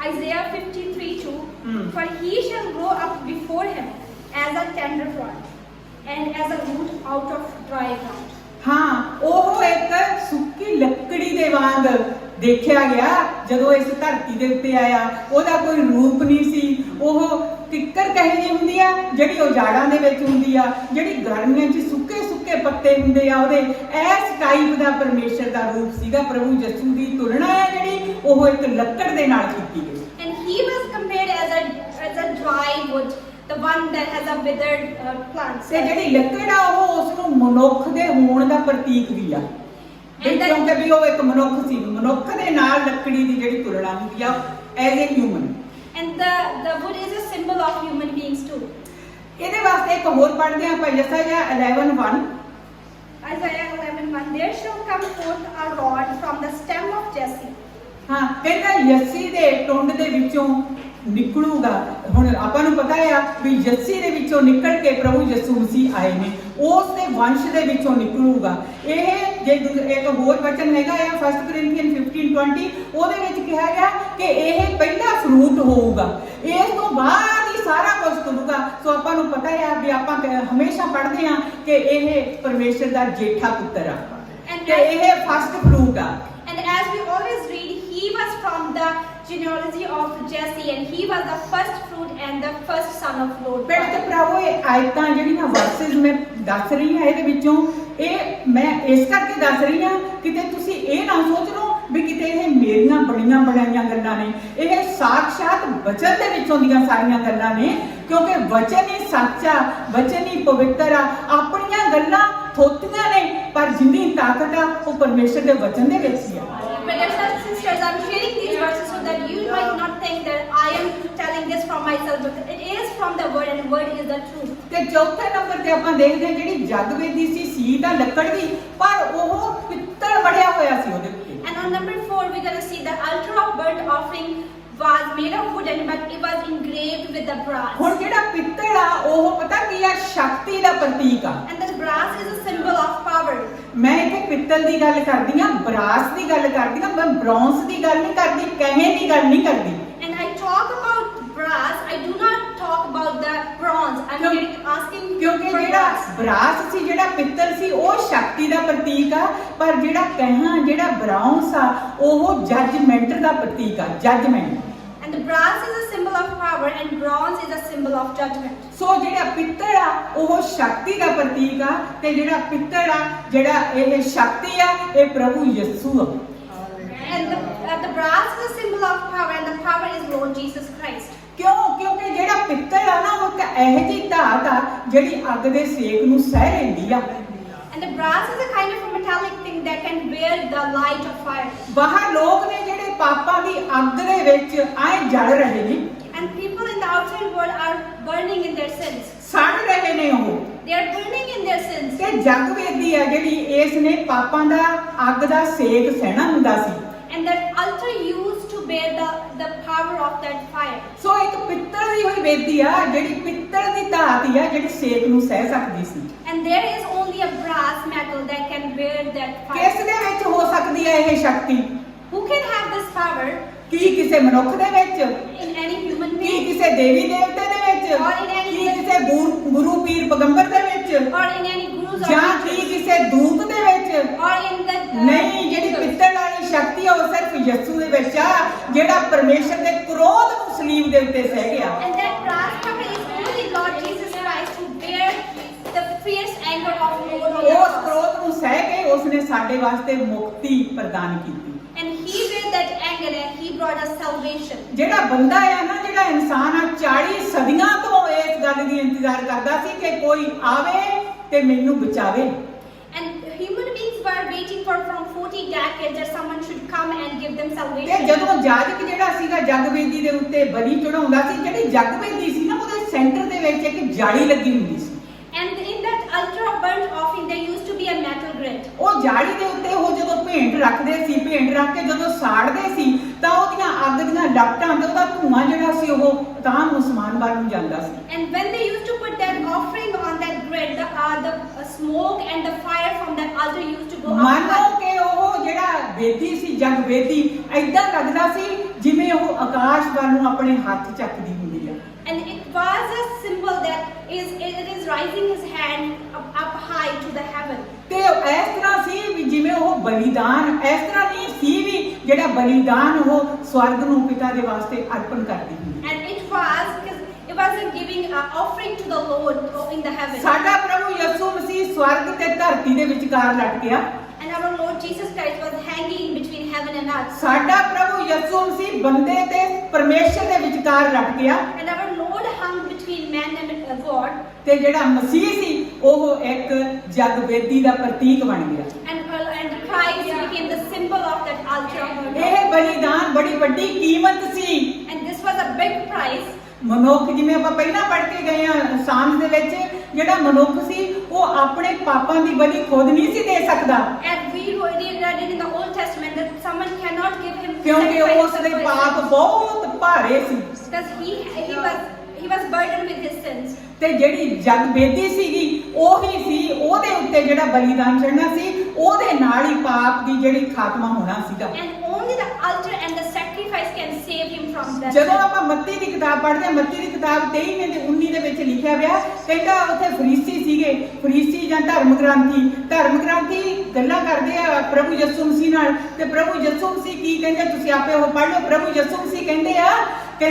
Isaiah 53:2. Hmm. For he shall grow up before him as a tender plant, and as a root out of dry ground. ਹਾਂ ਉਹ ਇੱਕ ਸੁੱਕੀ ਲੱਕੜੀ ਦੇ ਵਾਂਗ ਦੇਖਿਆ ਗਿਆ ਜਦੋਂ ਇਸ ਧਰਤੀ ਦੇ ਉੱਤੇ ਆਇਆ ਉਹਦਾ ਕੋਈ ਰੂਪ ਨਹੀਂ ਸੀ ਉਹ ਕਿੱਕਰ ਕਹੇ ਜਿਹੀ ਹੁੰਦੀ ਆ ਜਿਹੜੀ ਉਜਾੜਾਂ ਦੇ ਵਿੱਚ ਹੁੰਦੀ ਆ ਜਿਹੜੀ ਗਰਮੀਆਂ 'ਚ ਸੁੱਕੇ ਪੱਤੇ ਹੁੰਦੇ ਆ ਉਹਦੇ ਇਸ ਟਾਈਪ ਦਾ ਪਰਮੇਸ਼ਰ ਦਾ ਰੂਪ ਸੀਗਾ ਪ੍ਰਭੂ ਯਿਸੂ ਦੀ ਤੁਲਨਾ ਹੈ ਜਿਹੜੀ ਉਹ ਇੱਕ ਲੱਕੜ ਦੇ ਨਾਲ ਕੀਤੀ ਗਈ And he was compared as a dry wood. The one that has a withered plant. ਤੇ ਜਿਹੜੀ ਲੱਕੜ ਆ ਉਹ ਉਸ ਨੂੰ ਮਨੁੱਖ ਦੇ ਹੋਣ ਦਾ ਪ੍ਰਤੀਕ ਵੀ ਆ ਵੀ ਕਿਉਂਕਿ ਵੀ ਉਹ ਇੱਕ ਮਨੁੱਖ ਸੀ ਮਨੁੱਖ ਦੇ ਨਾਲ ਲੱਕੜੀ ਦੀ ਜਿਹੜੀ ਤੁਲਨਾ ਹੁੰਦੀ ਆ as a human And the wood is a symbol of human beings too. ਇਹਦੇ ਵਾਸਤੇ ਇੱਕ ਹੋਰ ਪੜ੍ਹਦੇ ਆ ਭਾਈ ਯਸਾਇਆ 11:1 Isaiah 11:1. There shall come forth a rod from the stem of Jesse. ਹਾਂ ਕਹਿੰਦਾ ਯੱਸੀ ਦੇ ਟੁੰਡ ਦੇ ਵਿੱਚੋਂ ਨਿਕਲੂਗਾ ਹੁਣ ਆਪਾਂ ਨੂੰ ਪਤਾ ਆ ਵੀ ਯੱਸੀ ਦੇ ਵਿੱਚੋਂ ਨਿਕਲ ਕੇ ਪ੍ਰਭੂ ਯਿਸੂ ਮਸੀਹ ਆਏ ਨੇ ਉਸ ਦੇ ਵੰਸ਼ ਦੇ ਵਿੱਚੋਂ ਨਿਕਲੂਗਾ ਇਹ ਜੇ ਇੱਕ ਹੋਰ ਵਚਨ ਹੈਗਾ ਆ 1 ਕੋਰਿੰਥੀਅਨ 15:20 ਉਹਦੇ ਵਿੱਚ ਕਿਹਾ ਗਿਆ ਕਿ ਇਹ ਪਹਿਲਾ ਫਰੂਟ ਹੋਊਗਾ ਇਸ ਤੋਂ ਬਾਅਦ ਹੀ ਸਾਰਾ ਕੁਝ ਕਰੂਗਾ ਸੋ ਆਪਾਂ ਨੂੰ ਪਤਾ ਆ ਵੀ ਆਪਾਂ ਹਮੇਸ਼ਾ ਪੜ੍ਹਦੇ ਆ ਕਿ ਇਹ ਪਰਮੇਸ਼ਰ ਦਾ ਜੇਠਾ ਪੁੱਤਰ ਆ ਤੇ ਇਹ ਫਸਟ ਫਰੂਟ ਆ And as we always read, he was from the genealogy of Jesse, and he was the first fruit and the first son of Lord. ਭੈਣ ਤੇ ਭਰਾਵੋ ਇਹ ਆਇਤਾਂ ਜਿਹੜੀਆਂ ਵਰਸਸ ਮੈਂ ਦੱਸ ਰਹੀ ਹਾਂ ਇਹਦੇ ਵਿੱਚੋਂ ਇਹ ਮੈਂ ਇਸ ਕਰਕੇ ਦੱਸ ਰਹੀ ਹਾਂ ਕਿਤੇ ਤੁਸੀਂ ਇਹ ਨਾ ਸੋਚ ਲਓ ਵੀ ਕਿਤੇ ਇਹ ਮੇਰੀਆਂ ਬਣੀਆਂ ਬਣਾਈਆਂ ਗੱਲਾਂ ਨੇ ਇਹ ਸਾਖਸ਼ਾਤ ਵਚਨ ਦੇ ਵਿੱਚੋਂ ਦੀਆਂ ਸਾਰੀਆਂ ਗੱਲਾਂ ਨੇ ਕਿਉਂਕਿ ਵਚਨ ਹੀ ਸੱਚਾ ਵਚਨ ਹੀ ਪਵਿੱਤਰ ਆ ਆਪਣੀਆਂ ਗੱਲਾਂ ਥੋਤੀਆਂ ਨੇ ਪਰ ਜਿੰਨੀ ਤਾਕਤ ਆ ਉਹ ਪਰਮੇਸ਼ਰ ਦੇ ਵਚਨ ਦੇ ਵਿੱਚ ਹੀ ਆ Brothers and sisters, I'm sharing these verses so that you might not think that I am telling this from myself, but it is from the word, and the word is the truth. ਤੇ ਚੌਥੇ ਨੰਬਰ ਤੇ ਆਪਾਂ ਦੇਖਦੇ ਹਾਂ ਜਿਹੜੀ ਜਗਵੇਦੀ ਸੀ ਤਾਂ ਲੱਕੜ ਦੀ ਪਰ ਉਹ ਪਿੱਤਲ ਬੜਿਆ ਹੋਇਆ ਸੀ ਉਹਦੇ ਉੱਤੇ And on number 4, we're going to see the altar of burnt offering was made of wood, but it was engraved with the brass. ਹੁਣ ਜਿਹੜਾ ਪਿੱਤਲ ਆ ਉਹ ਪਤਾ ਕੀ ਆ ਸ਼ਕਤੀ ਦਾ ਪ੍ਰਤੀਕ ਆ And the brass is a symbol of power. ਮੈਂ ਇੱਥੇ ਪਿੱਤਲ ਦੀ ਗੱਲ ਕਰਦੀ ਆ ਬਰਾਸ ਦੀ ਗੱਲ ਕਰਦੀ ਆ ਮੈਂ ਬ੍ਰੌਂਜ਼ ਦੀ ਗੱਲ ਨਹੀਂ ਕਰਦੀ ਕਹੇ ਦੀ ਗੱਲ ਨਹੀਂ ਕਰਦੀ And I talk about brass, I do not talk about the bronze. I'm asking ਕਿਉਂਕਿ for ਜਿਹੜਾ brass. ਬਰਾਸ ਸੀ ਜਿਹੜਾ ਪਿੱਤਲ ਸੀ ਉਹ ਸ਼ਕਤੀ ਦਾ ਪ੍ਰਤੀਕ ਆ ਪਰ ਜਿਹੜਾ ਕਹਾਂ ਜਿਹੜਾ ਬ੍ਰੌਂਜ਼ ਆ ਉਹ ਜੱਜਮੈਂਟ ਦਾ ਪ੍ਰਤੀਕ ਆ judgement And the brass is a symbol of power, and bronze is a symbol of judgment. ਸੋ ਜਿਹੜਾ ਪਿੱਤਲ ਆ ਉਹ ਸ਼ਕਤੀ ਦਾ ਪ੍ਰਤੀਕ ਆ ਤੇ ਜਿਹੜਾ ਪਿੱਤਲ ਆ ਜਿਹੜਾ ਇਹ ਸ਼ਕਤੀ ਆ ਇਹ ਪ੍ਰਭੂ ਯਿਸੂ ਆ And the brass is a symbol of power, and the power is Lord Jesus Christ. ਕਿਉਂਕਿ ਜਿਹੜਾ ਪਿੱਤਲ ਆ ਨਾ ਉਹ ਇੱਕ ਇਹੋ ਜਿਹੀ ਧਾਤ ਆ ਜਿਹੜੀ ਅੱਗ ਦੇ ਸੇਕ ਨੂੰ ਸਹਿ ਲੈਂਦੀ ਆ And the brass is a kind of a metallic thing that can bear the light of fire. ਬਾਹਰ ਲੋਕ ਨੇ ਜਿਹੜੇ ਪਾਪਾਂ ਦੀ ਅੱਗ ਦੇ ਵਿੱਚ ਆਏ ਜਲ ਰਹੇ ਨੇ And people in the outside world are burning in their sins. ਸੜ ਰਹੇ ਨੇ ਉਹ They are burning in their sins. ਤੇ ਜਗਵੇਦੀ ਆ ਜਿਹੜੀ ਇਸ ਨੇ ਪਾਪਾਂ ਦਾ ਅੱਗ ਦਾ ਸੇਕ ਸਹਿਣਾ ਹੁੰਦਾ ਸੀ And that altar used to bear the power of that fire. ਸੋ ਇੱਕ ਪਿੱਤਲ ਦੀ ਹੋਈ ਵੇਦੀ ਆ ਜਿਹੜੀ ਪਿੱਤਲ ਦੀ ਧਾਤ ਆ ਜਿਹੜੀ ਸੇਕ ਨੂੰ ਸਹਿ ਸਕਦੀ ਸੀ And there is only a brass metal that can bear that fire. ਕਿਸ ਦੇ ਵਿੱਚ ਹੋ ਸਕਦੀ ਹੈ ਇਹ ਸ਼ਕਤੀ Who can have this power? ਕੀ ਕਿਸੇ ਮਨੁੱਖ ਦੇ ਵਿੱਚ In any human Ki being? ਕਿਸੇ ਦੇਵੀ ਦੇਵਤੇ ਦੇ ਵਿੱਚ Or in any ਕੀ ਕਿਸੇ ਗੁਰੂ ਪੀਰ ਪੈਗੰਬਰ ਦੇ ਵਿੱਚ Or in any gurus or ਜਾਂ teachers? ਕੀ ਕਿਸੇ ਦੂਤ ਦੇ ਵਿੱਚ Or in the ਨਹੀਂ ਜਿਹੜੀ angels? ਪਿੱਤਲ ਵਾਲੀ ਸ਼ਕਤੀ ਆ ਉਹ ਸਿਰਫ ਯਿਸੂ ਦੇ ਵਿੱਚ ਆ ਜਿਹੜਾ ਪਰਮੇਸ਼ਰ ਦੇ ਕ੍ਰੋਧ ਨੂੰ ਸਲੀਬ ਦੇ ਉੱਤੇ ਸਹਿ ਗਿਆ And that brass power is only Lord Jesus Christ who bear the fierce anger of Lord on the ਉਸ cross. ਕ੍ਰੋਧ ਨੂੰ ਸਹਿ ਕੇ ਉਸਨੇ ਸਾਡੇ ਵਾਸਤੇ ਮੁਕਤੀ ਪ੍ਰਦਾਨ ਕੀਤੀ And he bear that anger and he brought us salvation. ਜਿਹੜਾ ਬੰਦਾ ਆ ਨਾ ਜਿਹੜਾ ਇਨਸਾਨ ਆ 40 ਸਦੀਆਂ ਤੋਂ ਇਸ ਗੱਲ ਦੀ ਇੰਤਜ਼ਾਰ ਕਰਦਾ ਸੀ ਕਿ ਕੋਈ ਆਵੇ ਤੇ ਮੈਨੂੰ ਬਚਾਵੇ And human beings were waiting for from 40 decades that someone should come and give them ਤੇ salvation. ਜਦੋਂ ਜਾਜਕ ਜਿਹੜਾ ਸੀਗਾ ਜਗਵੇਦੀ ਦੇ ਉੱਤੇ ਬਲੀ ਚੜਾਉਂਦਾ ਸੀ ਜਿਹੜੀ ਜਗਵੇਦੀ ਸੀ ਨਾ ਉਹਦੇ ਸੈਂਟਰ ਦੇ ਵਿੱਚ ਇੱਕ ਜਾਲੀ ਲੱਗੀ ਹੁੰਦੀ ਸੀ And in that altar of burnt offering there used to be a metal grid. ਉਹ ਜਾਲੀ ਦੇ ਉੱਤੇ ਉਹ ਜਦੋਂ ਭੇਂਟ ਰੱਖਦੇ ਸੀ ਭੇਂਟ ਰੱਖ ਕੇ ਜਦੋਂ ਸਾੜਦੇ ਸੀ ਤਾਂ ਉਹਦੀਆਂ ਅੱਗ ਦੀਆਂ ਲਪਟਾਂ ਤੇ ਉਹਦਾ ਧੂਆਂ ਜਿਹੜਾ ਸੀ ਉਹ ਤਾਂ ਨੂੰ ਅਸਮਾਨ ਵੱਲ ਨੂੰ ਜਾਂਦਾ ਸੀ And when they used to put that offering on that grid, the smoke and the fire from that altar used to go up. ਮੰਨੋ ਕਿ ਉਹ ਜਿਹੜਾ ਵੇਦੀ ਸੀ ਜਗਵੇਦੀ ਐਦਾਂ ਲੱਗਦਾ ਸੀ ਜਿਵੇਂ ਉਹ ਆਕਾਸ਼ ਵੱਲ ਨੂੰ ਆਪਣੇ ਹੱਥ ਚੱਕਦੀ ਹੁੰਦੀ ਆ And it was a symbol that it is rising his hand up high to the heaven. ਤੇ ਇਸ ਤਰ੍ਹਾਂ ਸੀ ਵੀ ਜਿਵੇਂ ਉਹ ਬਲੀਦਾਨ ਇਸ ਤਰ੍ਹਾਂ ਨਹੀਂ ਸੀ ਵੀ ਜਿਹੜਾ ਬਲੀਦਾਨ ਉਹ ਸਵਰਗ ਨੂੰ ਪਿਤਾ ਦੇ ਵਾਸਤੇ ਅਰਪਣ ਕਰਦੀ ਹੁੰਦੀ And it was because it wasn't giving an offering to the Lord in the heaven. ਸਾਡਾ ਪ੍ਰਭੂ ਯਿਸੂ ਮਸੀਹ ਸਵਰਗ ਤੇ ਧਰਤੀ ਦੇ ਵਿਚਕਾਰ ਲਟ ਗਿਆ And our Lord Jesus Christ was hanging between heaven and earth. ਸਾਡਾ ਪ੍ਰਭੂ ਯਿਸੂ ਮਸੀਹ ਬੰਦੇ ਤੇ ਪਰਮੇਸ਼ਰ ਦੇ ਵਿਚਕਾਰ ਲਟ ਗਿਆ And our Lord hung between man and ਤੇ ਜਿਹੜਾ ਮਸੀਹ ਸੀ ਉਹ ਇੱਕ ਜਗਵੇਦੀ ਦਾ ਪ੍ਰਤੀਕ ਬਣ ਗਿਆ। And Christ became the symbol of that altar of burnt ਇਹ offering. ਬਲੀਦਾਨ ਬੜੀ ਵੱਡੀ ਕੀਮਤ ਸੀ। And this was a big price. ਮਨੁੱਖ, ਜਿਵੇਂ ਆਪਾਂ ਪਹਿਲਾਂ ਪੜ੍ਹ ਕੇ ਗਏ ਆ ਸਾਮ ਦੇ ਵਿੱਚ, ਜਿਹੜਾ ਮਨੁੱਖ ਸੀ ਉਹ ਆਪਣੇ ਪਾਪਾਂ ਦੀ ਬਲੀ ਖੁਦ ਨਹੀਂ ਸੀ ਦੇ ਸਕਦਾ, And we read it in the Old Testament that someone cannot give him ਕਿਉਂਕਿ ਉਸ ਦੇ ਪਾਪ ਬਹੁਤ ਭਾਰੇ ਸੀ। because he was burdened with his sins. ਤੇ ਜਿਹੜੀ ਜਗਵੇਦੀ ਸੀਗੀ ਉਹੀ ਸੀ, ਉਹਦੇ ਉੱਤੇ ਜਿਹੜਾ ਬਲੀਦਾਨ ਚੜਨਾ ਸੀ, ਉਹਦੇ ਨਾਲ ਹੀ ਪਾਪ ਦੀ ਜਿਹੜੀ ਖਾਤਮਾ ਹੋਣਾ ਸੀਗਾ। And only the altar and the sacrifice can save him from that. ਜਦੋਂ ਆਪਾਂ ਮੱਤੀ ਦੀ ਕਿਤਾਬ ਪੜ੍ਹਦੇ ਹਾਂ, ਮੱਤੀ ਦੀ ਕਿਤਾਬ 23 ਤੇ 19 ਦੇ ਵਿੱਚ ਲਿਖਿਆ ਹੋਇਆ, ਕਹਿੰਦਾ ਉੱਥੇ ਫਰੀਸੀ ਸੀਗੇ, ਫਰੀਸੀ ਜਾਂ ਧਰਮ ਗ੍ਰੰਥੀ ਗੱਲਾਂ ਕਰਦੇ ਆ ਪ੍ਰਭੂ ਯਿਸੂ ਮਸੀਹ ਨਾਲ, ਤੇ ਪ੍ਰਭੂ ਯਿਸੂ ਮਸੀਹ ਕੀ ਕਹਿੰਦੇ ਤੁਸੀਂ ਆਪੇ ਉਹ ਪੜ੍ਹ ਲਓ। ਪ੍ਰਭੂ ਯਿਸੂ ਮਸੀਹ ਕਹਿੰਦੇ ਆ ਕਿ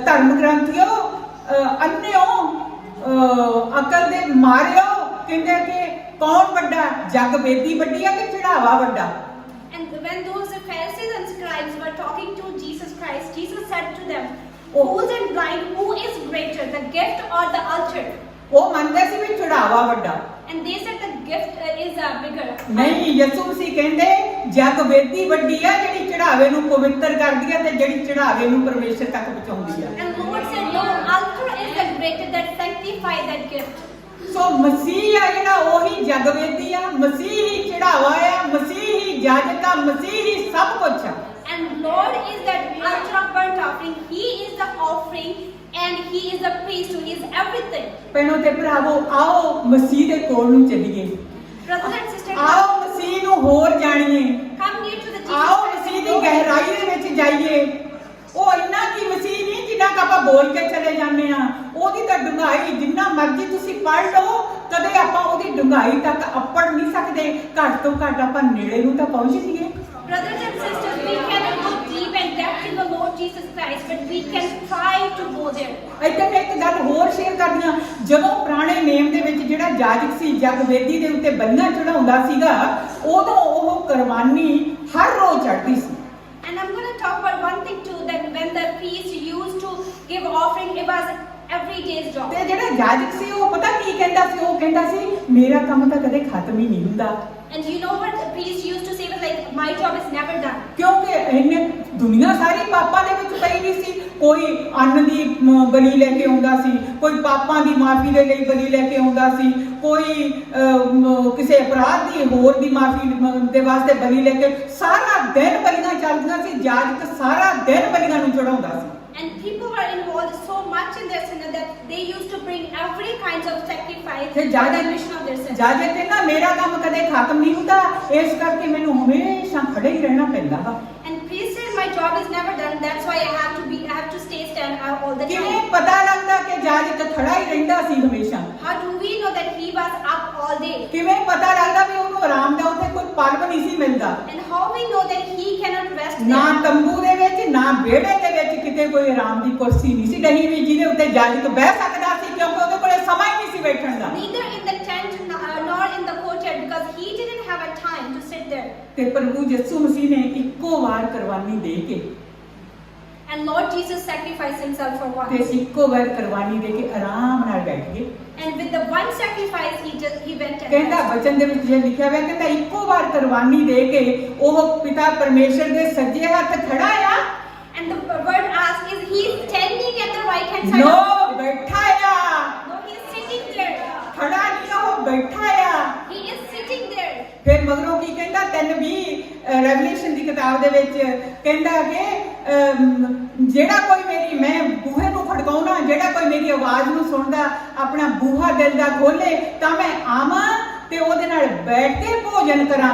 ਧਰਮ ਗ੍ਰੰਥੀਓ ਅੰਨਿਓ ਅਕਲ ਦੇ ਮਾਰਿਓ, ਕਹਿੰਦੇ ਕਿ ਕੌਣ ਵੱਡਾ, ਜਗਵੇਦੀ ਵੱਡੀ ਆ ਕਿ ਚੜਾਵਾ ਵੱਡਾ। And when those Pharisees and scribes were talking to Jesus Christ, Jesus said to them, fools and blind, who is greater, the gift or the altar? ਉਹ ਮੰਨਦੇ ਸੀ ਵੀ ਚੜਾਵਾ ਵੱਡਾ। And they said the gift is bigger. ਨਹੀਂ, ਯਿਸੂ ਮਸੀਹ ਕਹਿੰਦੇ ਜਗਵੇਦੀ ਵੱਡੀ ਆ ਜਿਹੜੀ ਚੜਾਵੇ ਨੂੰ ਪਵਿੱਤਰ ਕਰਦੀ ਆ ਤੇ ਜਿਹੜੀ ਚੜਾਵੇ ਨੂੰ ਪਰਮੇਸ਼ਰ ਤੱਕ ਪਹੁੰਚਾਉਂਦੀ ਆ। And Lord said, no, altar is the greater that sanctify that gift. ਸੋ ਮਸੀਹ ਆ ਜਿਹੜਾ ਉਹੀ ਜਗਵੇਦੀ ਆ, ਮਸੀਹ ਹੀ ਚੜਾਵਾ ਆ, ਮਸੀਹ ਹੀ ਜਾਜਕ ਆ, ਮਸੀਹ ਹੀ ਸਭ ਕੁਝ ਆ। And Lord is that altar of burnt offering. He is the offering and He is the priest who is everything. ਭੈਣੋ ਤੇ ਭਰਾਵੋ, ਆਓ ਮਸੀਹ ਦੇ ਕੋਲ ਨੂੰ ਚੱਲੀਏ, Brothers and sisters, ਆਓ ਮਸੀਹ ਨੂੰ ਹੋਰ ਜਾਣੀਏ, come near to the Jesus ਆਓ Christ Masih and the know Him. ਗਹਿਰਾਈ ਦੇ ਵਿੱਚ ਜਾਈਏ। ਉਹ ਇੰਨਾ ਕੀ ਮਸੀਹ ਨਹੀਂ ਜਿੰਨਾ ਕਿ ਆਪਾਂ ਬੋਲ ਕੇ ਚਲੇ ਜਾਂਦੇ ਆ, ਉਹਦੀ ਤਾਂ ਡੂੰਘਾਈ ਜਿੰਨਾ ਮਰਜ਼ੀ ਤੁਸੀਂ ਪੜ੍ਹ ਲਓ, ਕਦੇ ਆਪਾਂ ਉਹਦੀ ਡੂੰਘਾਈ ਤੱਕ ਅੱਪੜ ਨਹੀਂ ਸਕਦੇ। ਘੱਟ ਤੋਂ ਘੱਟ ਆਪਾਂ ਨੇੜੇ ਨੂੰ ਤਾਂ ਪਹੁੰਚ ਜਾਈਏ। Brothers and sisters, we cannot go deep and depth in the Lord Jesus Christ, but we can try to go there. ਇੱਥੇ ਮੈਂ ਇੱਕ ਗੱਲ ਹੋਰ ਸ਼ੇਅਰ ਕਰਦੀ ਹਾਂ। ਜਦੋਂ ਪੁਰਾਣੇ ਨੇਮ ਦੇ ਵਿੱਚ ਜਿਹੜਾ ਜਾਜਕ ਸੀ ਜਗਵੇਦੀ ਦੇ ਉੱਤੇ ਬਲੀਆਂ ਚੜਾਉਂਦਾ ਸੀਗਾ, ਉਦੋਂ ਉਹ ਕੁਰਬਾਨੀ ਹਰ ਰੋਜ਼ ਚੜ੍ਹਦੀ ਸੀ। And I'm going to talk about one thing too, that when the priest used to give offering, it was every day's job. ਤੇ ਜਿਹੜਾ ਜਾਜਕ ਸੀ ਉਹ ਪਤਾ ਕੀ ਕਹਿੰਦਾ ਸੀ? ਉਹ ਕਹਿੰਦਾ ਸੀ ਮੇਰਾ ਕੰਮ ਤਾਂ ਕਦੇ ਖਤਮ ਹੀ ਨਹੀਂ ਹੁੰਦਾ। And you know what the priest used to say was like, my job is never done. ਕਿਉਂਕਿ ਇਹਨੇ ਦੁਨੀਆ ਸਾਰੀ ਪਾਪਾਂ ਦੇ ਵਿੱਚ ਪਈ ਵੀ ਸੀ। ਕੋਈ ਅੰਨ ਦੀ ਬਲੀ ਲੈ ਕੇ ਆਉਂਦਾ ਸੀ, ਕੋਈ ਪਾਪਾਂ ਦੀ ਮਾਫੀ ਦੇ ਲਈ ਬਲੀ ਲੈ ਕੇ ਆਉਂਦਾ ਸੀ, ਕੋਈ ਕਿਸੇ ਅਪਰਾਧ ਦੀ ਹੋਰ ਦੀ ਮਾਫੀ ਦੇ ਵਾਸਤੇ ਬਲੀ ਲੈ ਕੇ, ਸਾਰਾ ਦਿਨ ਬਲੀਆਂ ਚੱਲਦੀਆਂ ਸੀ। ਜਾਜਕ ਸਾਰਾ ਦਿਨ ਬਲੀਆਂ ਨੂੰ ਚੜਾਉਂਦਾ ਸੀ। And people were involved so much in their sin that they used to bring every kinds of sacrifice ਤੇ for the remission of their sin. ਜਾਜਕ ਕਹਿੰਦਾ ਮੇਰਾ ਕੰਮ ਕਦੇ ਖਤਮ ਨਹੀਂ ਹੁੰਦਾ, ਇਸ ਕਰਕੇ ਮੈਨੂੰ ਹਮੇਸ਼ਾ ਖੜੇ ਹੀ ਰਹਿਣਾ ਪੈਂਦਾ ਵਾ। And priest said, my job is never done. That's why I have to stay stand all the ਕਿਵੇਂ time. ਪਤਾ ਲੱਗਦਾ ਕਿ ਜਾਜਕ ਖੜਾ ਹੀ ਰਹਿੰਦਾ ਸੀ ਹਮੇਸ਼ਾ? How do we know that he was up all day? ਕਿਵੇਂ ਪਤਾ ਲੱਗਦਾ ਵੀ ਉਹਨੂੰ ਆਰਾਮ ਦਾ ਉੱਥੇ ਕੋਈ ਪਲ ਵੀ ਨਹੀਂ ਸੀ ਮਿਲਦਾ? And how we know that he cannot rest ਨਾ there? ਤੰਬੂ ਦੇ ਵਿੱਚ ਨਾ ਵਿਹੜੇ ਦੇ ਵਿੱਚ ਕਿਤੇ ਕੋਈ ਆਰਾਮ ਦੀ ਕੁਰਸੀ ਨਹੀਂ ਸੀ ਡਹੀ ਵੀ ਜਿਹਦੇ ਉੱਤੇ ਜਾਜਕ ਬਹਿ ਸਕਦਾ ਸੀ, ਕਿਉਂਕਿ ਉਹਦੇ ਕੋਲੇ ਸਮਾਂ ਹੀ ਨਹੀਂ ਸੀ ਬੈਠਣ ਦਾ। Neither in the tent nor in the courtyard, because he didn't have a time to sit there. ਤੇ ਪ੍ਰਭੂ ਯਿਸੂ ਮਸੀਹ ਨੇ ਇੱਕੋ ਵਾਰ ਕੁਰਬਾਨੀ ਦੇ ਕੇ And Lord Jesus sacrificed himself for ਤੇ once. ਇੱਕੋ ਵਾਰ ਕੁਰਬਾਨੀ ਦੇ ਕੇ ਆਰਾਮ ਨਾਲ ਬੈਠ ਗਏ। And with the one sacrifice, he went and ਕਹਿੰਦਾ rested. ਵਚਨ ਦੇ ਵਿੱਚ ਜੇ ਲਿਖਿਆ ਹੋਇਆ, ਕਹਿੰਦਾ ਇੱਕੋ ਵਾਰ ਕੁਰਬਾਨੀ ਦੇ ਕੇ ਉਹ ਪਿਤਾ ਪਰਮੇਸ਼ਰ ਦੇ ਸੱਜੇ ਹੱਥ ਖੜਾ ਆ। And the word asks, is he standing at the right hand side? ਨੋ, ਬੈਠਾ ਆ। No, he is sitting there. ਖੜਾ ਨਹੀਂ, ਉਹ ਬੈਠਾ ਆ। He is sitting there. ਫਿਰ ਮਗਰੋਂ ਕੀ ਕਹਿੰਦਾ? 3:20 ਰੈਵਲੇਸ਼ਨ ਦੀ ਕਿਤਾਬ ਦੇ ਵਿੱਚ ਕਹਿੰਦਾ ਕਿ ਜਿਹੜਾ ਕੋਈ ਮੈਂ ਬੂਹੇ ਨੂੰ ਖੜਕਾਉਣਾ, ਜਿਹੜਾ ਕੋਈ ਮੇਰੀ ਆਵਾਜ਼ ਨੂੰ ਸੁਣਦਾ, ਆਪਣਾ ਬੂਹਾ ਦਿਲ ਦਾ ਖੋਲੇ ਤਾਂ ਮੈਂ ਆਵਾਂ ਤੇ ਉਹਦੇ ਨਾਲ ਬੈਠ ਕੇ ਭੋਜਨ ਕਰਾਂ,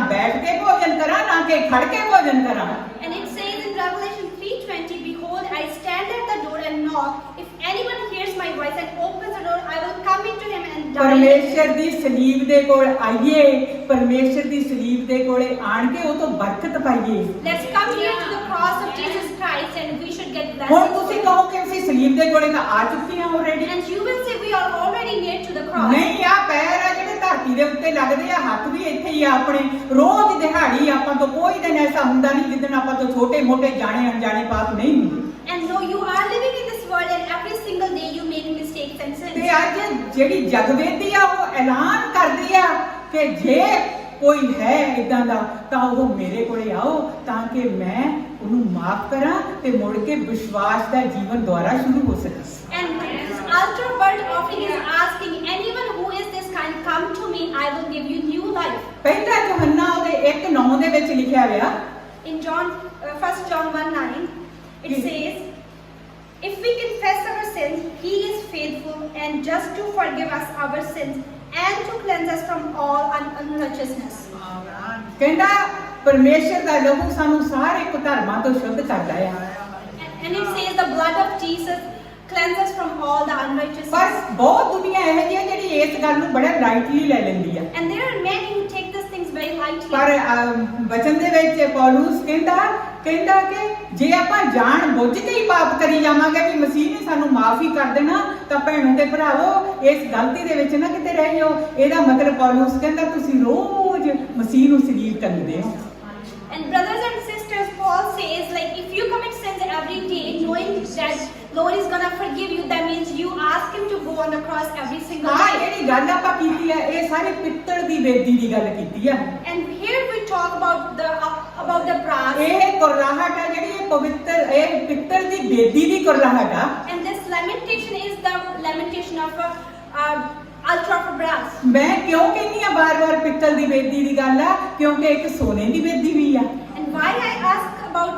ਨਾ ਕਿ ਖੜ ਕੇ ਭੋਜਨ ਕਰਾਂ। And it says in Revelation 3:20, behold, I stand at the door and knock. If anyone hears my voice and opens the door, I will come into him and dine with him. ਪਰਮੇਸ਼ਰ ਦੀ ਸਲੀਬ ਦੇ ਕੋਲ ਆਈਏ, ਪਰਮੇਸ਼ਰ ਦੀ ਸਲੀਬ ਦੇ ਕੋਲੇ ਆਣ ਕੇ ਉਹ ਤੋਂ ਬਰਕਤ ਪਾਈਏ। Let's come here to the cross of Jesus Christ and we should get ਹੁਣ blessed. ਤੁਸੀਂ ਕਹੋ ਕਿ ਅਸੀਂ ਸਲੀਬ ਦੇ ਕੋਲੇ ਤਾਂ ਆ ਚੁੱਕੇ ਹਾਂ already. And you will say we are already near to the cross. ਨਹੀਂ, ਆ ਪੈਰ ਆ ਜਿਹੜੇ ਧਰਤੀ ਦੇ ਉੱਤੇ ਲੱਗਦੇ ਆ, ਹੱਥ ਵੀ ਇੱਥੇ ਹੀ ਆ ਆਪਣੇ। ਰੋਜ਼ ਦਿਹਾੜੀ ਆਪਾਂ ਤੋਂ ਕੋਈ ਦਿਨ ਐਸਾ ਹੁੰਦਾ ਨਹੀਂ ਜਿੱਦਣ ਆਪਾਂ ਤੋਂ ਛੋਟੇ ਮੋਟੇ ਜਾਣੇ ਅਣਜਾਣੇ ਪਾਪ ਨਹੀਂ ਹੁੰਦੇ। And though you are living in this world and every single day you make mistakes and sins. ਤੇ ਅੱਜ ਜਿਹੜੀ ਜਗਵੇਦੀ ਆ ਉਹ ਐਲਾਨ ਕਰਦੀ ਆ ਕਿ ਜੇ ਕੋਈ ਹੈ ਇਦਾਂ ਦਾ ਤਾਂ ਉਹ ਮੇਰੇ ਕੋਲੇ ਆਓ ਤਾਂ ਕਿ ਮੈਂ ਉਹਨੂੰ ਮਾਫ ਕਰਾਂ ਤੇ ਮੁੜ ਕੇ ਵਿਸ਼ਵਾਸ ਦਾ ਜੀਵਨ ਦੁਆਰਾ ਸ਼ੁਰੂ ਹੋ ਸਕੇ। And this altar burnt offering is asking anyone who is this kind, come to me, I will give you new life. ਪਹਿਲਾ ਯੋਹੰਨਾ ਉਹਦੇ 1:9 ਦੇ ਵਿੱਚ ਲਿਖਿਆ ਹੋਇਆ In John, 1 John 1:9, it says, if we confess our sins, he is faithful and just to forgive us our sins and to cleanse us from all unrighteousness. ਕਹਿੰਦਾ ਪਰਮੇਸ਼ਰ ਦਾ ਲਹੂ ਸਾਨੂੰ ਸਾਰੇ ਕੁਧਰਮਾਂ ਤੋਂ ਸ਼ੁੱਧ ਕਰਦਾ ਹੈ। And it says the blood of Jesus cleanses from all the ਪਰ unrighteousness. ਬਹੁਤ ਦੁਨੀਆ ਇਹੋ ਜਿਹੀ ਹੈ ਜਿਹੜੀ ਇਸ ਗੱਲ ਨੂੰ ਬੜਾ ਲਾਈਟਲੀ ਲੈ ਲੈਂਦੀ ਆ। And there are many who take these things very lightly. ਪਰ ਵਚਨ ਦੇ ਵਿੱਚ ਪੌਲੁਸ ਕਹਿੰਦਾ ਕਿ ਜੇ ਆਪਾਂ ਜਾਣ ਬੁੱਝ ਕੇ ਹੀ ਪਾਪ ਕਰੀ ਜਾਵਾਂਗੇ ਵੀ ਮਸੀਹ ਨੇ ਸਾਨੂੰ ਮਾਫੀ ਕਰ ਦੇਣਾ ਤਾਂ ਭੈਣੋ ਤੇ ਭਰਾਵੋ ਇਸ ਗਲਤੀ ਦੇ ਵਿੱਚ ਨਾ ਕਿਤੇ ਰਹਿ ਜਾਓ। ਇਹਦਾ ਮਤਲਬ ਪੌਲੁਸ ਕਹਿੰਦਾ ਤੁਸੀਂ ਰੋਜ਼ ਮਸੀਹ ਨੂੰ ਸਲੀਬ ਟੰਗਦੇ ਹੋ। And brothers and sisters, Paul says, like, if you commit sins every day, knowing that Lord is gonna forgive you, that means you ask Him to go on the cross every single ਹਾਂ day. ਜਿਹੜੀ ਗੱਲ ਆਪਾਂ ਕੀਤੀ ਆ ਇਹ ਸਾਰੇ ਪਿੱਤਲ ਦੀ ਬੇਦੀ ਦੀ ਗੱਲ ਕੀਤੀ ਆ। And here we talk about the brass. ਇਹ ਕੁਰਲਾਹਟ ਆ ਜਿਹੜੀ ਇਹ ਪਵਿੱਤਰ ਇਹ ਪਿੱਤਲ ਦੀ ਬੇਦੀ ਦੀ ਕੁਰਲਾਹਟ ਆ। And this lamentation is the lamentation of a altar of brass. ਮੈਂ ਕਿਉਂ ਕਹਿੰਦੀ ਆ ਬਾਰ-ਬਾਰ ਪਿੱਤਲ ਦੀ ਬੇਦੀ ਦੀ ਗੱਲ ਆ ਕਿਉਂਕਿ ਇੱਕ ਸੋਨੇ ਦੀ ਬੇਦੀ ਵੀ ਆ। And why I ask about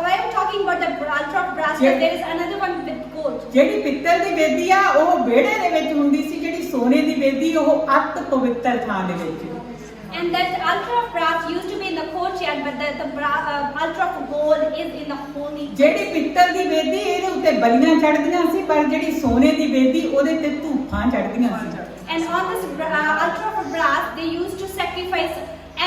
why I'm talking about the altar of brass, Yeah. but there is another one with gold. ਜਿਹੜੀ ਪਿੱਤਲ ਦੀ ਬੇਦੀ ਆ ਉਹ ਵਿਹੜੇ ਦੇ ਵਿੱਚ ਹੁੰਦੀ ਸੀ, ਜਿਹੜੀ ਸੋਨੇ ਦੀ ਬੇਦੀ ਉਹ ਅਤ ਪਵਿੱਤਰ ਥਾਂ ਦੇ ਵਿੱਚ। And that altar of brass used to be in the courtyard, but the altar of gold is in the holy. ਜਿਹੜੀ ਪਿੱਤਲ ਦੀ ਬੇਦੀ ਇਹਦੇ ਉੱਤੇ ਬਲੀਆਂ ਚੜ੍ਹਦੀਆਂ ਸੀ, ਪਰ ਜਿਹੜੀ ਸੋਨੇ ਦੀ ਬੇਦੀ ਉਹਦੇ ਤੇ ਧੂਪਾਂ ਚੜ੍ਹਦੀਆਂ ਸੀ। And on this altar of brass, they used to sacrifice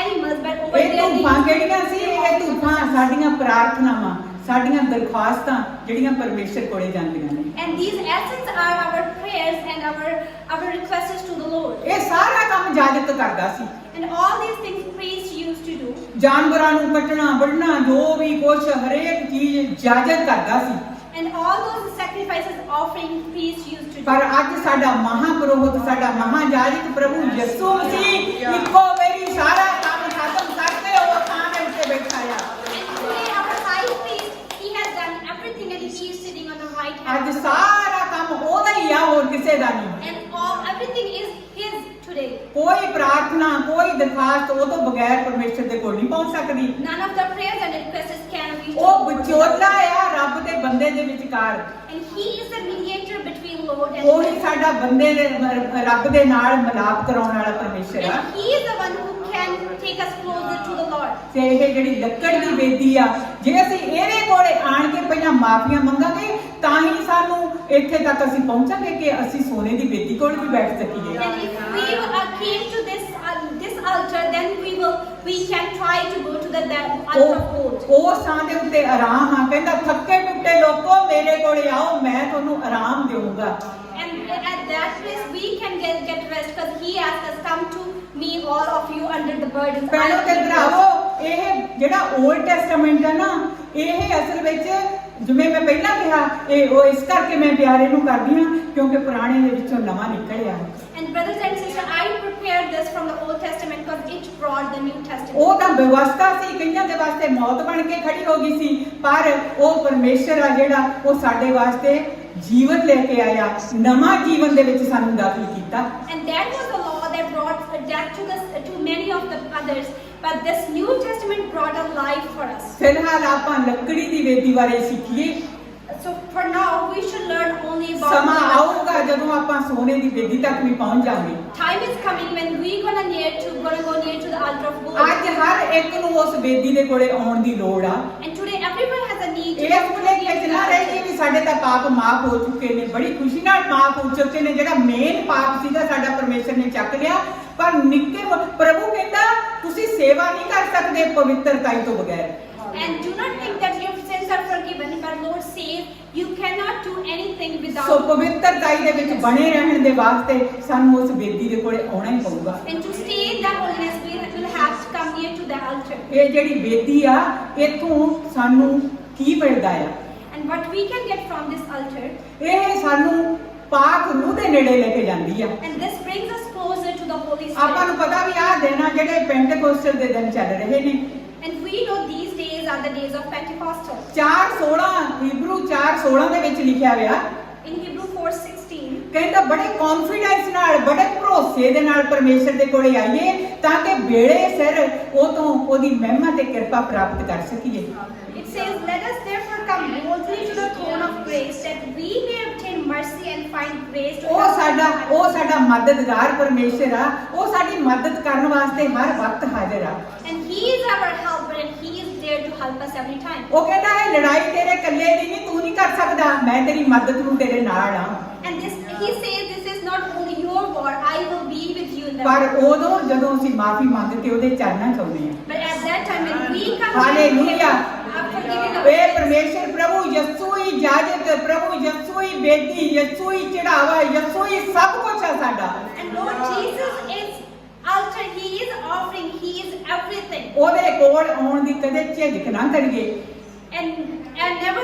animals, but over ਇਹ there they ਧੂਪਾਂ ਕਿਹੜੀਆਂ ਸੀ? ਇਹ ਧੂਪਾਂ ਸਾਡੀਆਂ ਪ੍ਰਾਰਥਨਾਵਾਂ, ਸਾਡੀਆਂ ਦਰਖਾਸਤਾਂ ਜਿਹੜੀਆਂ ਪਰਮੇਸ਼ਰ ਕੋਲੇ ਜਾਂਦੀਆਂ ਨੇ। and these essence are our prayers and our requests to the Lord. ਇਹ ਸਾਰਾ ਕੰਮ ਜਾਜਤ ਕਰਦਾ ਸੀ। And all these things priests used to do. ਜਾਨਵਰਾਂ ਨੂੰ ਕੱਟਣਾ ਵੱਢਣਾ ਜੋ ਵੀ ਕੁਛ ਹਰੇਕ ਚੀਜ਼ ਜਾਜਤ ਕਰਦਾ ਸੀ। And all those sacrifices, offering, priests used to do. ਪਰ ਅੱਜ ਸਾਡਾ ਮਹਾਪੁਰੋਹਿਤ, ਸਾਡਾ ਮਹਾਜਾਜਕ ਪ੍ਰਭੂ ਯਿਸੂ ਮਸੀਹ ਇੱਕੋ ਵਾਰੀ ਸਾਰਾ ਕੰਮ ਖਤਮ ਕਰਕੇ ਉਹ ਥਾਂ ਦੇ ਉੱਤੇ ਬੈਠਾ ਆ। And today our high priest, he has done everything and he is sitting on the right hand. ਅੱਜ ਸਾਰਾ ਕੰਮ ਉਹਦਾ ਹੀ ਆ, ਹੋਰ ਕਿਸੇ ਦਾ ਨਹੀਂ। And everything is his today. ਕੋਈ ਪ੍ਰਾਰਥਨਾ, ਕੋਈ ਦਰਖਾਸਤ ਉਹ ਤੋਂ ਬਗੈਰ ਪਰਮੇਸ਼ਰ ਦੇ ਕੋਲ ਨਹੀਂ ਪਹੁੰਚ ਸਕਦੀ। None of the prayers and requests can reach. ਉਹ ਵਿਚੋਲਾ ਆ ਰੱਬ ਤੇ ਬੰਦੇ ਦੇ ਵਿਚਕਾਰ। And he is the mediator between Lord and ਉਹੀ man. ਸਾਡਾ ਬੰਦੇ ਦੇ ਰੱਬ ਦੇ ਨਾਲ ਮਿਲਾਪ ਕਰਾਉਣ ਵਾਲਾ ਪਰਮੇਸ਼ਰ ਆ। And he is the one who can take us closer to the Lord. ਤੇ ਇਹ ਜਿਹੜੀ ਲੱਕੜ ਦੀ ਬੇਦੀ ਆ, ਜੇ ਅਸੀਂ ਇਹਦੇ ਕੋਲੇ ਆਣ ਕੇ ਪਹਿਲਾਂ ਮਾਫੀਆਂ ਮੰਗਾਂਗੇ ਤਾਂ ਹੀ ਸਾਨੂੰ ਇੱਥੇ ਤੱਕ ਅਸੀਂ ਪਹੁੰਚਾਂਗੇ ਕਿ ਅਸੀਂ ਸੋਨੇ ਦੀ ਬੇਦੀ ਕੋਲ ਵੀ ਬੈਠ ਸਕੀਏ। And if we came to this altar, then we can try to go to the altar of gold. ਉਹ ਥਾਂ ਦੇ ਉੱਤੇ ਆਰਾਮ ਆ। ਕਹਿੰਦਾ ਥੱਕੇ ਟੁੱਟੇ ਲੋਕੋ ਮੇਰੇ ਕੋਲੇ ਆਓ, ਮੈਂ ਤੁਹਾਨੂੰ ਆਰਾਮ ਦੇਵਾਂਗਾ। And at that place we can get rest, because he asked us, come to me all of you under the burdens. I ਭੈਣੋ will ਤੇ give you ਭਰਾਵੋ, rest. ਇਹ ਜਿਹੜਾ ਓਲਡ ਟੈਸਟਾਮੈਂਟ ਆ ਨਾ, ਇਹ ਅਸਲ ਵਿੱਚ ਜਿਵੇਂ ਮੈਂ ਪਹਿਲਾਂ ਕਿਹਾ ਉਹ ਇਸ ਕਰਕੇ ਮੈਂ ਪਿਆਰੇ ਨੂੰ ਕਰਦੀ ਹਾਂ ਕਿਉਂਕਿ ਪੁਰਾਣੇ ਦੇ ਵਿੱਚੋਂ ਨਵਾਂ ਨਿਕਲਿਆ। And brothers and sisters, I prepared this from the Old Testament because it brought the New Testament. ਉਹ ਤਾਂ ਵਿਵਸਥਾ ਸੀ, ਕਈਆਂ ਦੇ ਵਾਸਤੇ ਮੌਤ ਬਣ ਕੇ ਖੜੀ ਹੋ ਗਈ ਸੀ, ਪਰ ਉਹ ਪਰਮੇਸ਼ਰ ਆ ਜਿਹੜਾ ਉਹ ਸਾਡੇ ਵਾਸਤੇ ਜੀਵਨ ਲੈ ਕੇ ਆਇਆ, ਨਵਾਂ ਜੀਵਨ ਦੇ ਵਿੱਚ ਸਾਨੂੰ ਦਾਖਲ ਕੀਤਾ। And that was the law that brought death to many of the others, but this New Testament brought a life for us. ਫਿਲਹਾਲ ਆਪਾਂ ਲੱਕੜੀ ਦੀ ਵੇਦੀ ਬਾਰੇ ਸਿੱਖੀਏ। So for now we should learn only about ਸਮਾਂ the ਆਊਗਾ ਜਦੋਂ ਆਪਾਂ ਸੋਨੇ ਦੀ ਵੇਦੀ ਤੱਕ ਵੀ ਪਹੁੰਚ ਜਾਵਾਂਗੇ। time is coming when we gonna go near to the altar of gold. ਅੱਜ ਹਰ ਇੱਕ ਨੂੰ ਉਸ ਵੇਦੀ ਦੇ ਕੋਲੇ ਆਉਣ ਦੀ ਲੋੜ ਆ। And today everyone has a need to ਇਹ ਆਪਣੇ ਵਿੱਚ ਨਾ ਰਹਿ ਜੀ ਵੀ ਸਾਡੇ ਤਾਂ ਪਾਪ ਮਾਫ ਹੋ ਚੁੱਕੇ ਨੇ, ਬੜੀ ਖੁਸ਼ੀ ਨਾਲ ਮਾਫ ਹੋ ਚੁੱਕੇ ਨੇ। ਜਿਹੜਾ ਮੇਨ ਪਾਪ ਸੀਗਾ ਸਾਡਾ ਪਰਮੇਸ਼ਰ ਨੇ ਚੱਕ ਲਿਆ, ਪਰ ਨਿੱਕੇ ਪ੍ਰਭੂ ਕਹਿੰਦਾ ਤੁਸੀਂ ਸੇਵਾ ਨਹੀਂ ਕਰ ਸਕਦੇ ਪਵਿੱਤਰਤਾਈ ਤੋਂ ਬਗੈਰ। And do not think that your sins are forgiven, but Lord says you cannot do anything so without. ਪਵਿੱਤਰਤਾਈ ਦੇ ਵਿੱਚ ਬਣੇ ਰਹਿਣ ਦੇ ਵਾਸਤੇ ਸਾਨੂੰ ਉਸ ਵੇਦੀ ਦੇ ਕੋਲੇ ਆਉਣਾ ਹੀ ਪਊਗਾ। And to stay in that holiness, we will have to come near to the altar. ਇਹ ਜਿਹੜੀ ਵੇਦੀ ਆ, ਇੱਥੋਂ ਸਾਨੂੰ ਕੀ ਮਿਲਦਾ ਆ? And what we can get from this altar, ਇਹ ਸਾਨੂੰ ਪਾਕ ਰੂਹ ਦੇ ਨੇੜੇ ਲੈ ਕੇ ਜਾਂਦੀ ਆ। And this brings us closer to the Holy ਆਪਾਂ Spirit. ਨੂੰ ਪਤਾ ਵੀ ਆਹ ਦਿਨ ਆ ਜਿਹੜੇ ਪੈਂਟੇਕੋਸਟਲ ਦੇ ਦਿਨ ਚੱਲ ਰਹੇ ਨੇ। And we know these days are the days of Pentecostal. 4:16 Hebrew 4:16 ਦੇ ਵਿੱਚ ਲਿਖਿਆ ਹੋਇਆ In Hebrew 4:16, ਕਹਿੰਦਾ ਬੜੇ ਕੌਨਫੀਡੈਂਸ ਨਾਲ ਬੜੇ ਭਰੋਸੇ ਦੇ ਨਾਲ ਪਰਮੇਸ਼ਰ ਦੇ ਕੋਲੇ ਆਈਏ ਤਾਂ ਕਿ ਵੇਲੇ ਸਿਰ ਉਹ ਤੋਂ ਉਹਦੀ ਮਹਿਮਾ ਤੇ ਕਿਰਪਾ ਪ੍ਰਾਪਤ ਕਰ ਸਕੀਏ। it says, "Let us therefore come boldly to the throne of grace, that we may obtain mercy and find grace to help in time of ਉਹ ਸਾਡਾ ਮਦਦਗਾਰ ਪਰਮੇਸ਼ਰ ਆ। ਉਹ ਸਾਡੀ ਮਦਦ ਕਰਨ ਵਾਸਤੇ ਹਰ ਵਕਤ ਹਾਜ਼ਰ ਆ। And He is our helper, and He is there to help us every time." ਉਹ ਕਹਿੰਦਾ ਹੈ ਲੜਾਈ ਤੇਰੇ ਇਕੱਲੇ ਦੀ ਨਹੀਂ, ਤੂੰ ਨਹੀਂ ਕਰ ਸਕਦਾ, ਮੈਂ ਤੇਰੀ ਮਦਦ ਨੂੰ ਤੇਰੇ ਨਾਲ ਆ। And He says, "This is not only your war; I will be with you in the ਪਰ battle." ਉਦੋਂ ਜਦੋਂ ਅਸੀਂ ਮਾਫੀ ਮੰਗ ਕੇ ਉਹਦੇ ਚਰਨਾਂ ਚ ਆਉਂਦੇ ਆ। But at that time, when we come Hallelujah. after giving A up, ਪਰਮੇਸ਼ਰ ਪ੍ਰਭੂ ਯਿਸੂ ਹੀ ਇਜਾਜ਼ਤ, ਪ੍ਰਭੂ ਯਿਸੂ ਹੀ ਬੇਟੀ, ਯਿਸੂ ਹੀ ਚੜਾਵਾ, ਯਿਸੂ ਹੀ ਸਭ ਕੁਝ ਆ ਸਾਡਾ। and Lord Jesus is altar. He is offering. He is everything. ਉਹਦੇ ਕੋਲ ਆਉਣ ਦੀ ਕਦੇ ਝਿਜਕ ਨਾ ਕਰੀਏ। And never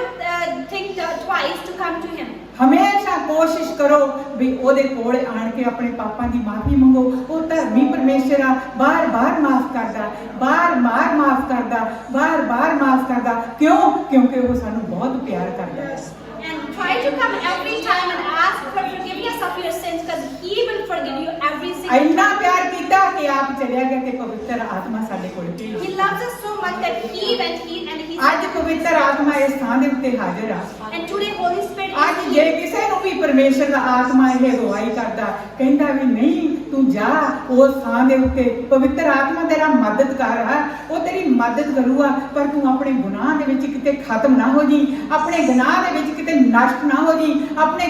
think twice to come to Him. ਹਮੇਸ਼ਾ ਕੋਸ਼ਿਸ਼ ਕਰੋ ਵੀ ਉਹਦੇ ਕੋਲ ਆਣ ਕੇ ਆਪਣੇ ਪਾਪਾਂ ਦੀ ਮਾਫੀ ਮੰਗੋ। ਉਹ ਧਰਮੀ ਪਰਮੇਸ਼ਰ ਆ, ਬਾਰ-ਬਾਰ ਮਾਫ ਕਰਦਾ, ਬਾਰ-ਬਾਰ ਮਾਫ ਕਰਦਾ, ਬਾਰ-ਬਾਰ ਮਾਫ ਕਰਦਾ। ਕਿਉਂ? ਕਿਉਂਕਿ ਉਹ ਸਾਨੂੰ ਬਹੁਤ ਪਿਆਰ ਕਰਦਾ ਹੈ। And try to come every time and ask for forgiveness of your sins, because He will forgive you every single ਇੰਨਾ time. ਪਿਆਰ ਕੀਤਾ ਕਿ ਆਪ ਚਲਿਆ ਗਿਆ ਕਿ ਪਵਿੱਤਰ ਆਤਮਾ ਸਾਡੇ ਕੋਲ ਭੇਜੀ। He loves us so much that He went and He ਅੱਜ ਪਵਿੱਤਰ ਆਤਮਾ ਇਸ ਥਾਂ ਦੇ ਉੱਤੇ ਹਾਜ਼ਰ ਆ। and today Holy Spirit ਅੱਜ is ਜੇ here. ਕਿਸੇ ਨੂੰ ਵੀ ਪਰਮੇਸ਼ਰ ਦਾ ਆਤਮਾ ਇਹ ਅਗਵਾਈ ਕਰਦਾ, ਕਹਿੰਦਾ ਵੀ ਨਹੀਂ ਤੂੰ ਜਾ ਉਸ ਥਾਂ ਦੇ ਉੱਤੇ, ਪਵਿੱਤਰ ਆਤਮਾ ਤੇਰਾ ਮਦਦਗਾਰ ਆ, ਉਹ ਤੇਰੀ ਮਦਦ ਕਰੂਗਾ। ਪਰ ਤੂੰ ਆਪਣੇ ਗੁਨਾਹ ਦੇ ਵਿੱਚ ਕਿਤੇ ਖਤਮ ਨਾ ਹੋ ਜੀ, ਆਪਣੇ ਗੁਨਾਹ ਦੇ ਵਿੱਚ ਕਿਤੇ ਨਸ਼ਟ ਨਾ ਹੋ ਜੀ, ਆਪਣੇ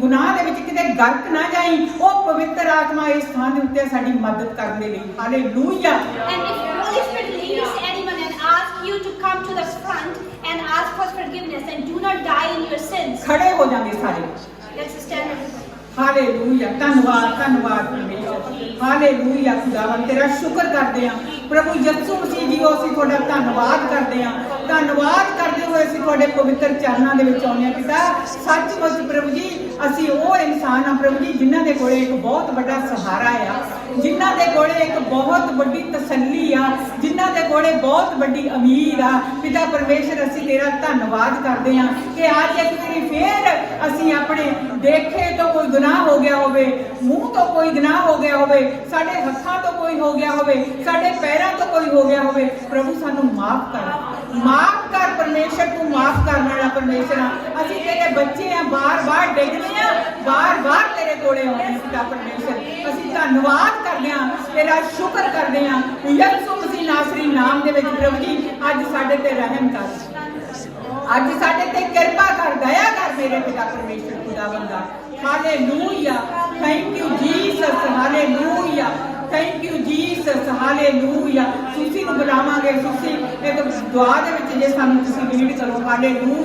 ਗੁਨਾਹ ਦੇ ਵਿੱਚ ਕਿਤੇ ਗਰਕ ਨਾ ਜਾਈ। ਉਹ ਪਵਿੱਤਰ ਆਤਮਾ ਇਸ ਥਾਂ ਦੇ ਉੱਤੇ ਸਾਡੀ ਮਦਦ ਕਰਨ ਦੇ ਲਈ। Hallelujah. And if Holy Spirit leads anyone and asks you to come to the front and ask for forgiveness and do not die in your sins, ਖੜੇ ਹੋ ਜਾਂਗੇ ਸਾਰੇ। let's stand everybody. ਹਾਲੇਲੂਇਆ। ਧੰਨਵਾਦ ਧੰਨਵਾਦ ਪਰਮੇਸ਼ਰ। ਹਾਲੇਲੂਇਆ। ਖੁਦਾਵੰਦ ਤੇਰਾ ਸ਼ੁਕਰ ਕਰਦੇ ਹਾਂ ਪ੍ਰਭੂ ਯਿਸੂ ਮਸੀਹ ਜੀ, ਅਸੀਂ ਤੁਹਾਡਾ ਧੰਨਵਾਦ ਕਰਦੇ ਹਾਂ। ਧੰਨਵਾਦ ਕਰਦੇ ਹੋਏ ਅਸੀਂ ਤੁਹਾਡੇ ਪਵਿੱਤਰ ਚਰਨਾਂ ਦੇ ਵਿੱਚ ਆਉਂਦੇ ਹਾਂ ਪਿਤਾ। ਸੱਚਮੁੱਚ ਪ੍ਰਭੂ ਜੀ ਅਸੀਂ ਉਹ ਇਨਸਾਨ ਆ ਪ੍ਰਭੂ ਜੀ ਜਿਨ੍ਹਾਂ ਦੇ ਕੋਲੇ ਇੱਕ ਬਹੁਤ ਵੱਡਾ ਸਹਾਰਾ ਆ, ਜਿਨ੍ਹਾਂ ਦੇ ਕੋਲੇ ਇੱਕ ਬਹੁਤ ਵੱਡੀ ਤਸੱਲੀ ਆ, ਜਿਨ੍ਹਾਂ ਦੇ ਕੋਲੇ ਬਹੁਤ ਵੱਡੀ ਉਮੀਦ ਆ। ਪਿਤਾ ਪਰਮੇਸ਼ਰ ਅਸੀਂ ਤੇਰਾ ਧੰਨਵਾਦ ਕਰਦੇ ਹਾਂ ਕਿ ਅੱਜ ਇੱਕ ਵਾਰੀ ਫੇਰ ਅਸੀਂ ਆਪਣੇ ਦੇਖੇ ਤੋਂ ਕੋਈ ਗੁਨਾਹ ਹੋ ਗਿਆ ਹੋਵੇ, ਮੂੰਹ ਤੋਂ ਕੋਈ ਗੁਨਾਹ ਹੋ ਗਿਆ ਹੋਵੇ, ਸਾਡੇ ਹੱਥਾਂ ਤੋਂ ਕੋਈ ਹੋ ਗਿਆ ਹੋਵੇ, ਸਾਡੇ ਪੈਰਾਂ ਤੋਂ ਕੋਈ ਹੋ ਗਿਆ ਹੋਵੇ, ਪ੍ਰਭੂ ਸਾਨੂੰ ਮਾਫ ਕਰ, ਮਾਫ ਕਰ ਪਰਮੇਸ਼ਰ। ਤੂੰ ਮਾਫ ਕਰਨ ਵਾਲਾ ਪਰਮੇਸ਼ਰ ਆ। ਅਸੀਂ ਤੇਰੇ ਬੱਚੇ ਆ, ਬਾਰ-ਬਾਰ ਡਿੱਗਦੇ ਆ, ਬਾਰ-ਬਾਰ ਤੇਰੇ ਕੋਲੇ ਆਉਂਦੇ ਹਾਂ ਪਿਤਾ ਪਰਮੇਸ਼ਰ। ਅਸੀਂ ਧੰਨਵਾਦ ਕਰਦੇ ਹਾਂ, ਤੇਰਾ ਸ਼ੁਕਰ ਕਰਦੇ ਹਾਂ। ਯਿਸੂ ਮਸੀਹ ਨਾਸਰੀ ਨਾਮ ਦੇ ਵਿੱਚ ਪ੍ਰਭੂ ਜੀ ਅੱਜ ਸਾਡੇ ਤੇ ਰਹਿਮ ਕਰ, ਅੱਜ ਸਾਡੇ ਤੇ ਕਿਰਪਾ ਕਰ, ਦਇਆ ਕਰ ਮੇਰੇ ਪਿਤਾ ਪਰਮੇਸ਼ਰ ਖੁਦਾਵੰਦਾ। Hallelujah. Thank you Jesus. Hallelujah. Thank you Jesus. Hallelujah. ਤੁਸੀਂ ਨੂੰ ਬੁਲਾਵਾਂਗੇ, ਤੁਸੀਂ ਇੱਕ ਦੁਆ ਦੇ ਵਿੱਚ ਜੇ ਸਾਨੂੰ ਤੁਸੀਂ ਲੀਡ ਕਰੋ। ਹਾਲੇਲੂਇਆ।